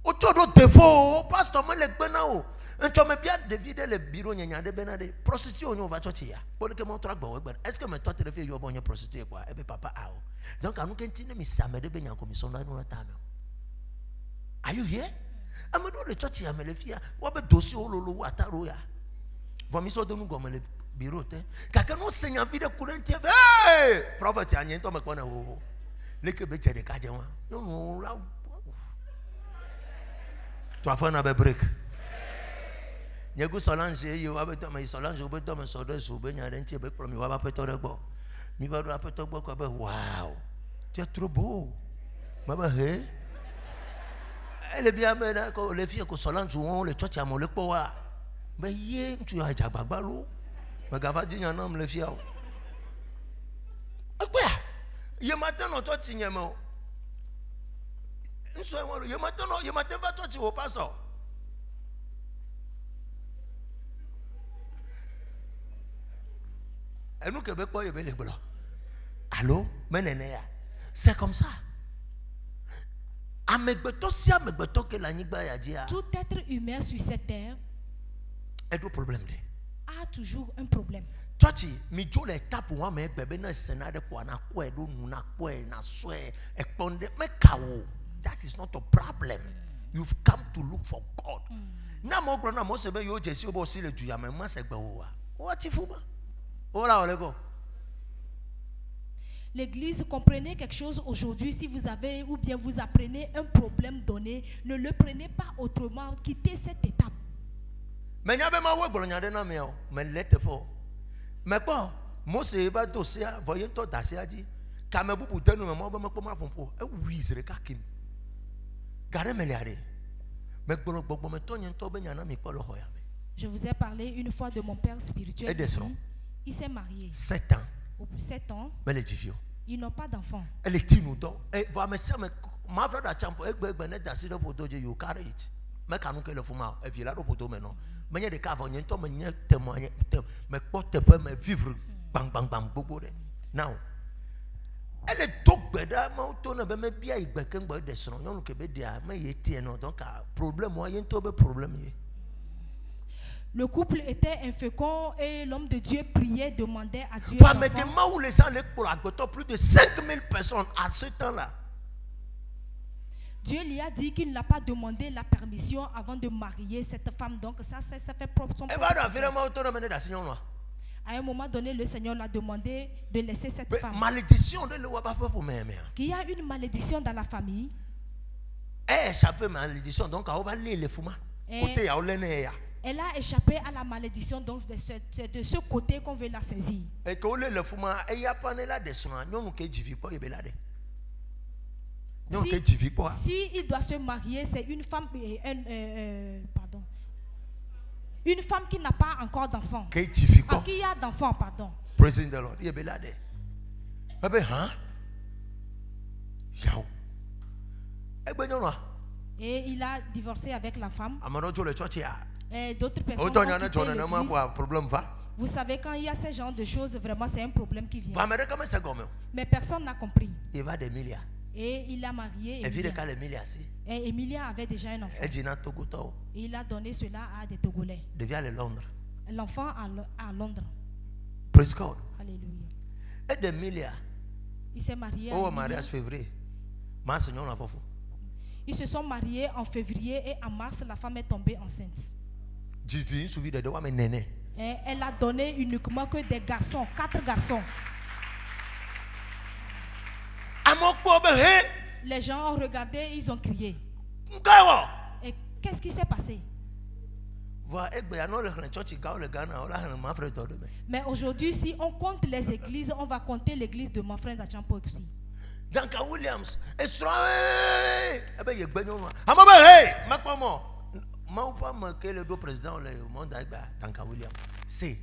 O chodo defo pastor me le gbena o. Encho me bia David le bureau nyanya de benade. Prostitution on va church ya. Pour que mon tragba o gber. Est-ce que me toi te refie yo bonye prostituer quoi? Ebe papa a o. Donc anu kentine mi samede benya commission na no tame. Are you here? I'm going to the church. I'm going to what be dossier ololo ataroya. Vomiso de nous comme le bureau te. Quelqu'un nous seigneur vide courantie. Hey, prophet anya to me kona wo. Leke be chere ka je wa. No la. Tu as fait un break. Nyegu Solange yo abeto me Solange obeto me sodo so be nya rentie be promi wa ba petore gbo. Mi ba do apeto gbo ko be wow. Tu es trop beau. Baba he. Elle est bien, mais les filles qui sont là, le church a molé pour moi. Mais hier, tu as déjà babalou. Mais gava dit un homme les filles. Il matin non toi tu n'y es pas. Il matin va toi tu vas pas ça. Et nous Québécois il y a les blancs. Allô, menenea. C'est comme ça. Tout être humain sur cette terre a toujours un problème. That is not a problem. You've come to look for God. L'église, comprenez quelque chose aujourd'hui. Si vous avez ou bien vous apprenez un problème donné, ne le prenez pas autrement. Quittez cette étape. Je vous ai parlé une fois de mon père spirituel ici. Il s'est marié. 7 ans. Au bout de 7 ans, ils n'ont pas d'enfants. Now, elle est le couple était infécond et l'homme de Dieu priait, demandait à Dieu. Plus de 5000 personnes à ce temps-là. Dieu lui a dit qu'il n'a pas demandé la permission avant de marier cette femme. Donc ça fait propre son propre. À un moment donné, le Seigneur l'a demandé de laisser cette femme. Qu'il y a une malédiction dans la famille. Elle a échappé à la malédiction, donc c'est de ce côté qu'on veut la saisir. Si il doit se marier, c'est une femme, une femme qui n'a pas encore d'enfant. Qui a d'enfant, pardon. Praising the Lord. Et il a divorcé avec la femme. Et d'autres personnes. Vous savez, quand il y a ce genre de choses, vraiment c'est un problème qui vient. Mais personne n'a compris. Et il a marié Emilia. Et Emilia avait déjà un enfant. Et il a donné cela à des Togolais. L'enfant à Londres. Praise God. Alléluia. Et Emilia. Il s'est marié en mariage février. Ils se sont mariés en février et en mars, la femme est tombée enceinte. Et elle a donné uniquement que des garçons, 4 garçons. Les gens ont regardé, ils ont crié. Et qu'est-ce qui s'est passé? Mais aujourd'hui, si on compte les églises, on va compter l'église de mon frère d'Achampo aussi. Duncan Williams, le président le monde Duncan Williams. C'est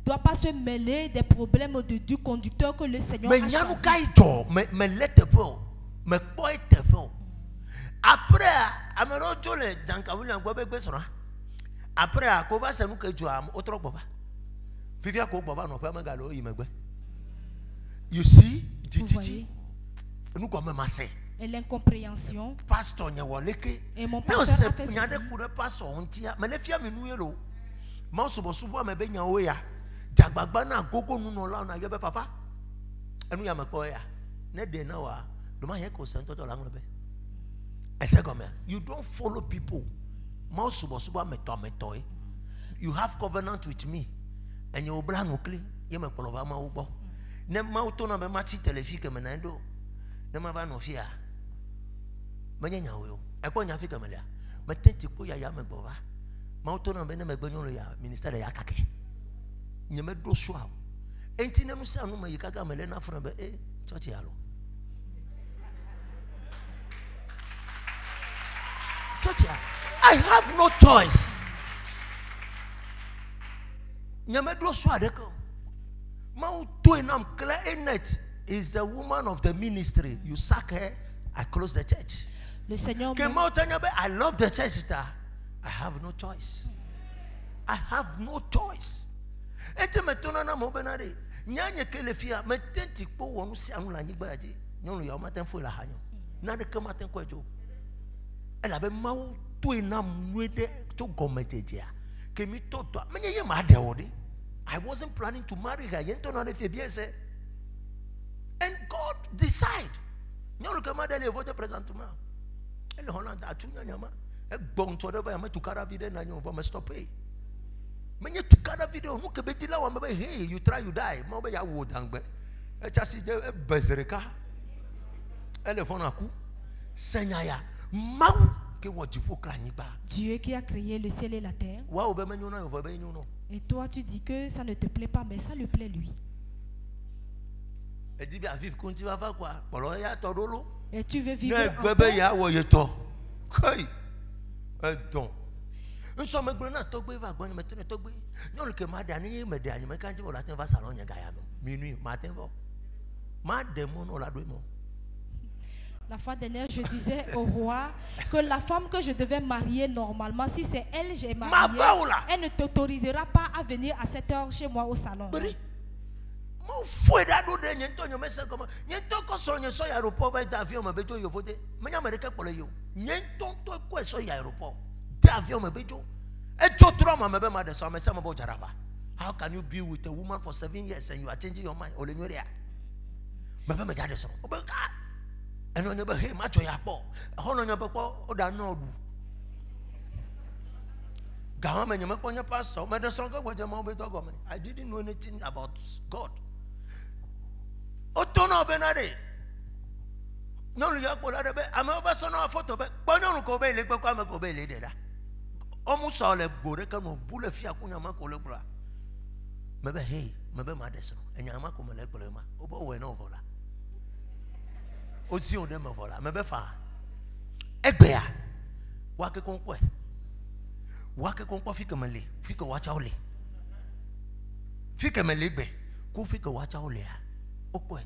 doit pas se mêler des problèmes du conducteur que le Seigneur a choisi. Après, you see, et l'incompréhension. Et mon pasteur a fait ceci. You don't follow people. You have covenant with me, and you will plan clean. You may follow my ubo. Nema utona be machi telefike menendo. Nema ba no fia. Manyanya wo. Ekwo nya fika melia. Matenti ko ya me bova. Ma utona be ne megbenyo ya minister ya kake. Nyeme do so a. Enti na musa no ma yikaga mele na fran be church yalo. Church, I have no choice. Nyamedro Swadeko. Mau Tuenam Claire Enet is the woman of the ministry. You sack her, I close the church. Le Seigneur I love the church. I have no choice. I have no choice. Ete metona na mobenare. Nyanya kelefia metenti po wonu si anu la nyigba aji. Nyonu ya maten fo la hanyo. Na de ke maten kwejo. Ela be mau Tuenam nwede to gometeja. Kemi toto. Menye ye ma de odi. I wasn't planning to marry her. And God decide. Nyolu ke madele vote présentement. Elle Hollande a tunya nyama. E bon tode ba ya tukara video na nyo ba stop e. Menye tukara video mu ke betila wa mbe hey you try you die. Ma be ya wo dangbe. E chasi je e bezereka. Elle fon aku. Senya ya. Mau ke wo jifo klani ba. Dieu qui a créé le ciel et la terre. Wa obe menyo na yo ba be no. Et toi, tu dis que ça ne te plaît pas, mais ça lui plaît lui. Et tu veux vivre Et tu veux vivre La fois dernière, je disais au roi que la femme que je devais marier normalement, si c'est elle, j'ai marié, elle ne t'autorisera pas à venir à 7 heures chez moi au salon. How can you be with a woman for 7 years and you are changing your mind? And on your hey, macho ya po. Hold on your po, or that no. Government, you make on your pastor, medicine, what your mom government. I didn't know anything about God. Otono Benade. No, you are I'm over son of a photo, but no go bail, but come go bail later. Almost all a boreka no bullet fiacuna macolebra. Maybe hey, maybe medicine, and Yamako moleculema, over and over. Aussi on dem voilà me be fa egbea wa ke konkwe fi kemele fi ke wa chaole fi kemele gbe ko fi ke wa chaole a okwe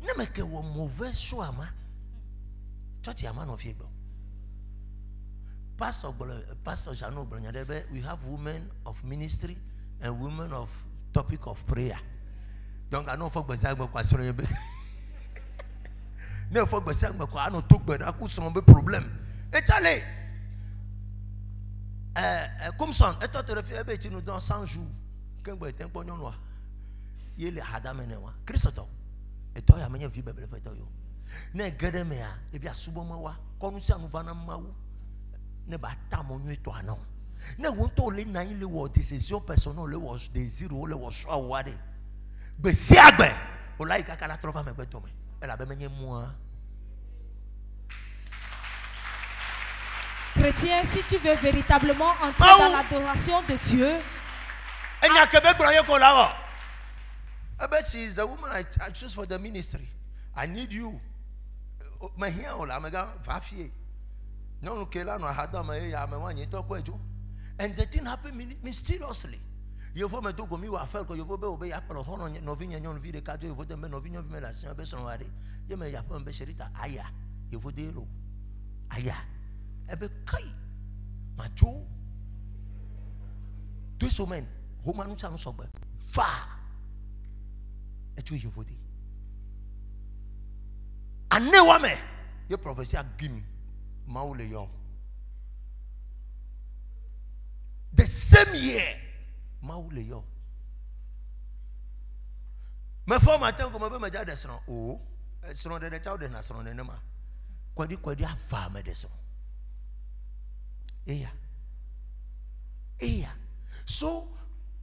ne me ke wo mauvais choix ma church ya man of yegbo pastor Jano Bronyadebe, we have women of ministry and women of topic of prayer. Donc I know for bezagbo kwasoro yebe. Ne faut pas dire que nous tout un problème. Et allez, comme ça, et toi tu refais tu nous donnes 100 jours. Quand vous êtes un pognon noir, il est Adam et Noah. Christo, et toi, il y a une vie belle pour toi. Ne gade mea, et bien souvent moi, quand nous sommes venus maou, ne bata mon nuit toi non. Ne wonto les naïs les wa décision personnelle les wa désir ou les wa choix ou adé. Besiagbe, ola ikakala trova me betome. Elle a besoin de moi. Chrétien, si tu veux véritablement entrer dans l'adoration de Dieu, she is the woman I choose for the ministry. I need you. And the thing happened mysteriously. You faut me dire que mi affaire que je veux obéir à la honor novigne nyon vie de cadeau je veux de novigne vie la seigneur besoin wari je me ya pas un cherita aya je veux dire lo aya ebe kai macho 2 semaines Romain nous ça nous sobe va et tu je veux dire ane wa me je prophétie à gim maou le yon the same year Maou le yo. Me fo matin ko me be me ja desron. Oh, esron de cha de na sron ne ma. Kwadi afa me desron. Eya. So,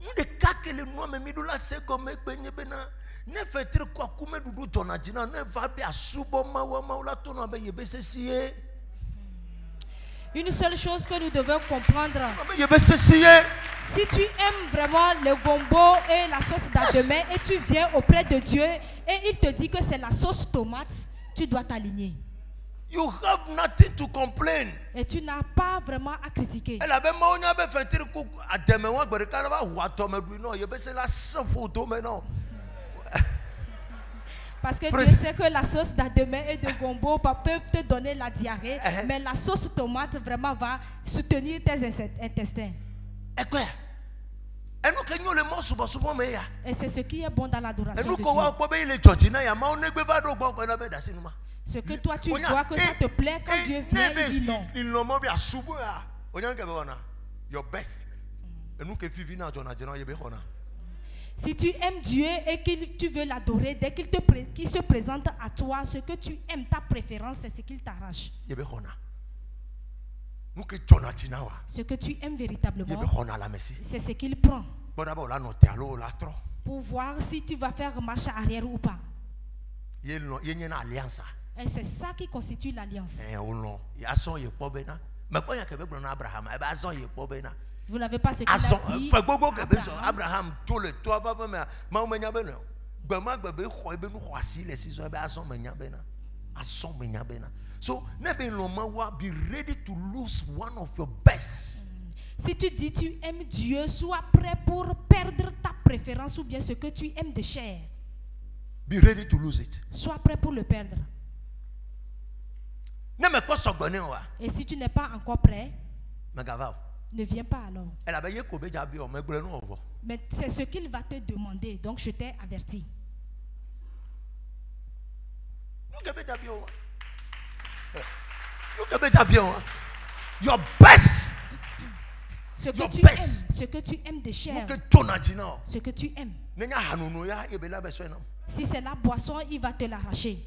nous de kakele no me midula se ko me gbenye be na ne fetre ko akume dudu tona jina ne va bi asubo mawa la tona be ye be sesie. Une seule chose que nous devons comprendre. Si tu aimes vraiment le gombo et la sauce d'ademais et tu viens auprès de Dieu et il te dit que c'est la sauce tomate, tu dois t'aligner. You have nothing to complain. Et tu n'as pas vraiment à critiquer. Elle avait maounya be fentir ku ademewa gbere kalaba wato medu no ye be se la sanfo do me no. Parce que Dieu sait que la sauce d'ademé et de gombo peut te donner la diarrhée, mais la sauce tomate vraiment va soutenir tes intestins. Et c'est ce qui est bon dans l'adoration de Dieu. Ce que toi tu vois que ça te plaît quand Dieu vient et dit non. Your best. Si tu aimes Dieu et que tu veux l'adorer, dès qu'il se présente à toi, ce que tu aimes, ta préférence, c'est ce qu'il t'arrache. Ce que tu aimes véritablement, c'est ce qu'il prend. Pour voir si tu vas faire marche arrière ou pas. Et c'est ça qui constitue l'alliance. Vous n'avez pas ce qu'il a dit. Abraham. So, be ready to lose one of your best. Si tu dis tu aimes Dieu, sois prêt pour perdre ta préférence ou bien ce que tu aimes de chair. Be ready to lose it. Sois prêt pour le perdre. Et si tu n'es pas encore prêt, ne viens pas alors. Mais c'est ce qu'il va te demander. Donc je t'ai averti. Your best. Ce que tu aimes de chair. Ce que tu aimes. Si c'est la boisson, il va te l'arracher.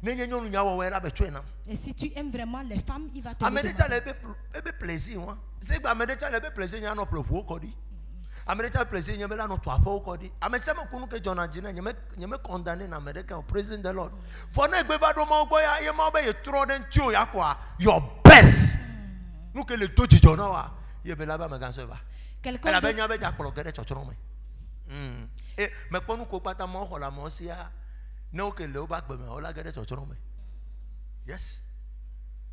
Et si tu aimes vraiment les femmes, il va te l'arracher. Your best. Yes.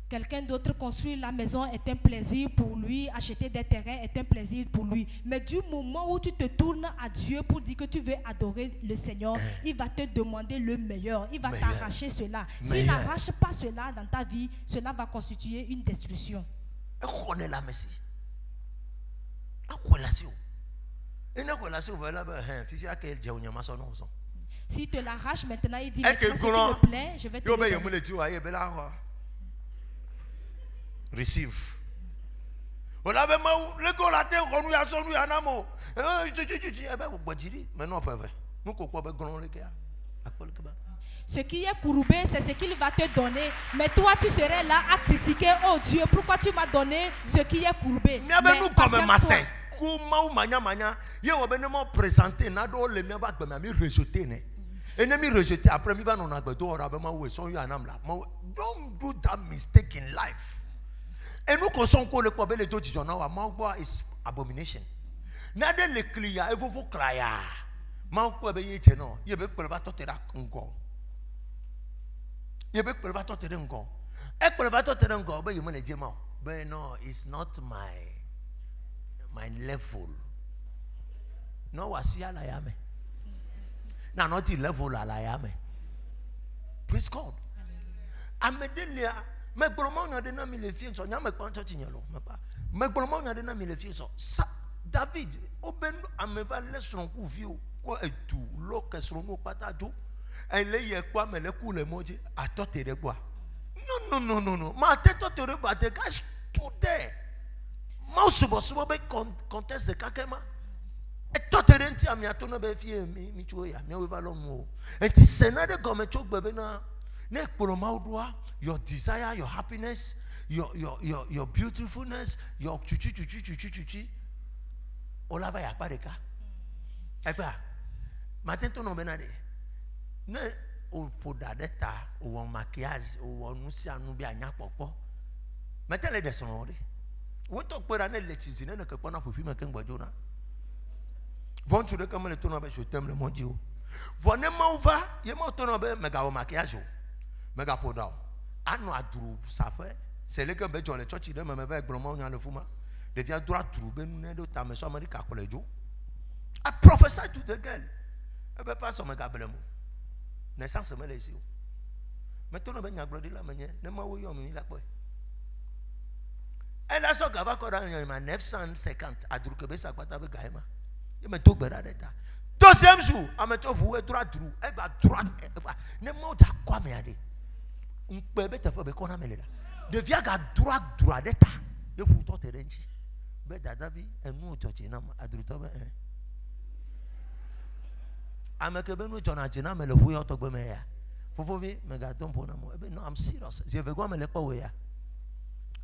Quelqu'un d'autre construire la maison est un plaisir pour lui, acheter des terrains est un plaisir pour lui. Mais du moment où tu te tournes à Dieu pour dire que tu veux adorer le Seigneur, il va te demander le meilleur. Il va t'arracher cela. S'il n'arrache pas cela dans ta vie, cela va constituer une destruction. S'il te l'arrache maintenant, il dit maintenant ce qui me plaît, je vais te le donner. Receive. Ce qui est courbé, c'est ce qu'il va te donner. Mais toi, tu serais là à critiquer. Oh Dieu, pourquoi tu m'as donné ce qui est courbé? Ennemi rejeté après mi va non agbedo ora be ma we so you anam la. Don't do that mistake in life. Et nous qu'on son ko le ko be le do jijo na wa ma gbo is abomination. Na de le clear e vovo klaya. Ma ko be ye che no, ye be pe va to te da ngo. Ye be pe va to te de ngo. E pe va to te de ngo be ye mo le je ma. But no, it's not my level. No wasi ala ya me. Now not the level I am. Praise God. Amedelia, me gbolomo de na mi le fi so nya me pan church yen lo me pa. Me gbolomo de na mi le fi so. David, oben ameva lesson ku fi o ko edu lo kesron mo pata do. En le ye kwa me le ku le moje atote de gba. No. Ma te to te gba te guys stood there. Ma subo be contest de kakema. Et toi tu renti a mi atono be fie mi chuoya mi over long mo. And the senade government chok bebe na ne poloma odua your desire, your happiness, your beautifulness, your chuchi olava ya pareka. Epa matento no benade. Ne o podadeta o maquillage o nusia anu bi anya popo. Metele de sonore. Wo to pera ne lechizi ne ke pona fofi me ken gbajo na. Vont tu de comme le tourne avec je t'aime le mon Dieu. Venez m'en va, il m'a tourné avec méga au maquillage. Mega podao. Ano adru ça fait. C'est le que bejo le church de me avec blomo nya le fuma. Devient droit trouver nous ne do ta me so America ko le jo. I prophesy to the girl. E be pas so mega blemo. Naissance me le ici. Maintenant ben nya glodi la menye, ne ma wo yo mi la boy. Elle a so gava ko dans 950 adru ke be sa kwata be gaima. Il me took better data. Deuxième jour, à me trouve où est droit drou. Eh ben droit, ne m'en da quoi me ade. On peut être fait qu'on a mêlé là. Devient à droit d'état. Il faut tout te renji. Ben David, un nous tu n'as à droit ben. À me que ben nous tu n'as pas mais le fouille auto ben me ya. Faut me gâteau pour nous. Ben non, I'm serious. Je veux quoi me le pas ouais ya.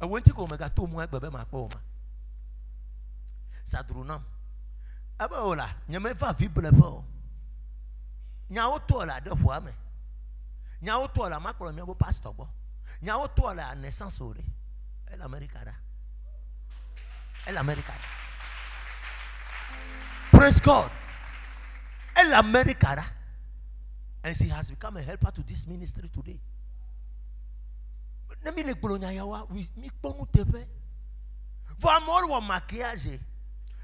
A wenti ko me gâteau moi bébé ma pas ma. Ça drounam. Ah ben voilà, n'y a même pas vu pour le fort. N'y a auto là deux fois mais. N'y a auto là ma premier beau pasteur bon. N'y a auto là naissance au elle Amérique là. Elle Amérique. Praise God. Elle Amérique là. And she has become a helper to this ministry today. Ne mi le polonia yawa, mi pomu tefe. Va mol wa maquillage.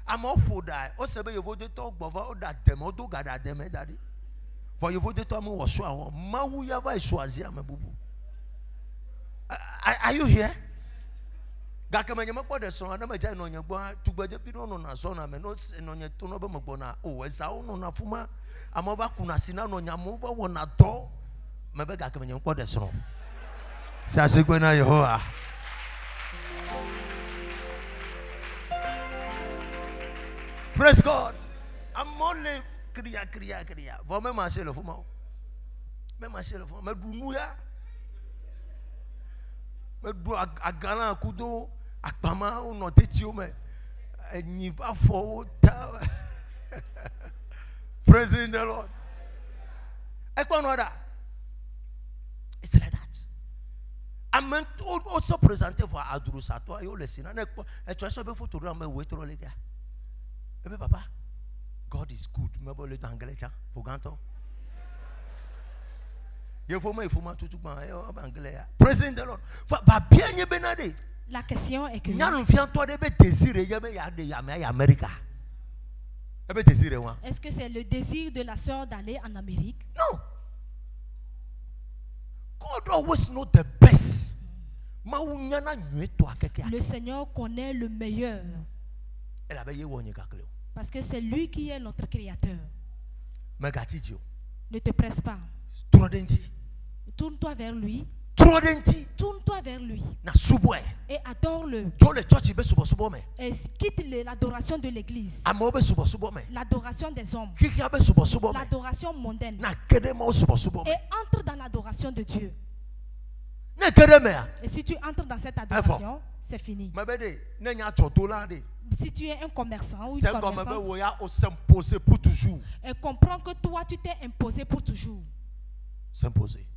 Amo foda, o sebe yevo de to gbova o da demo do gada deme dadi. For yevo de to mo wo so awon mawu ya va choisir me bubu. Are you here? Gaka me nyama de so na me jai no nyagbo tugbaje bi no na so na me no nya to no be mo gbo na o esa o no na fuma amo ba kuna sina no nyamo ba wo na to me be gaka me nyama de so. Sa se gbo na Yehowa. Praise God. I'm only kriya. Vous même marcher le fuma. Même marcher le fuma. Mais d'où ya? Mais d'où à galant kudo à pama ou non tétio mais n'y pas fort. Praise the Lord. Et quoi nous da? It's like that. Amen. Also présenté pour Adrusa toi yo le sina. Et tu as sauvé photo mais où est trop les gars? Eh bien, papa, God is good. Mais bon, le anglais, tiens, faut ganto. Il faut tout anglais. Praise the Lord. Va bien y benade. La question est que est-ce que c'est le désir de la sœur d'aller en Amérique? Non. God always knows the best. Le Seigneur connaît le meilleur. Parce que c'est lui qui est notre créateur. Ne te presse pas. Tourne-toi vers lui. Tourne-toi vers lui. Et adore-le. Et quitte l'adoration de l'église. L'adoration des hommes. L'adoration mondaine. Et entre dans l'adoration de Dieu. Et si tu entres dans cette adoration, c'est fini. Si tu es un commerçant ou une commerçante, et comprends que toi tu t'es imposé pour toujours. S'imposer.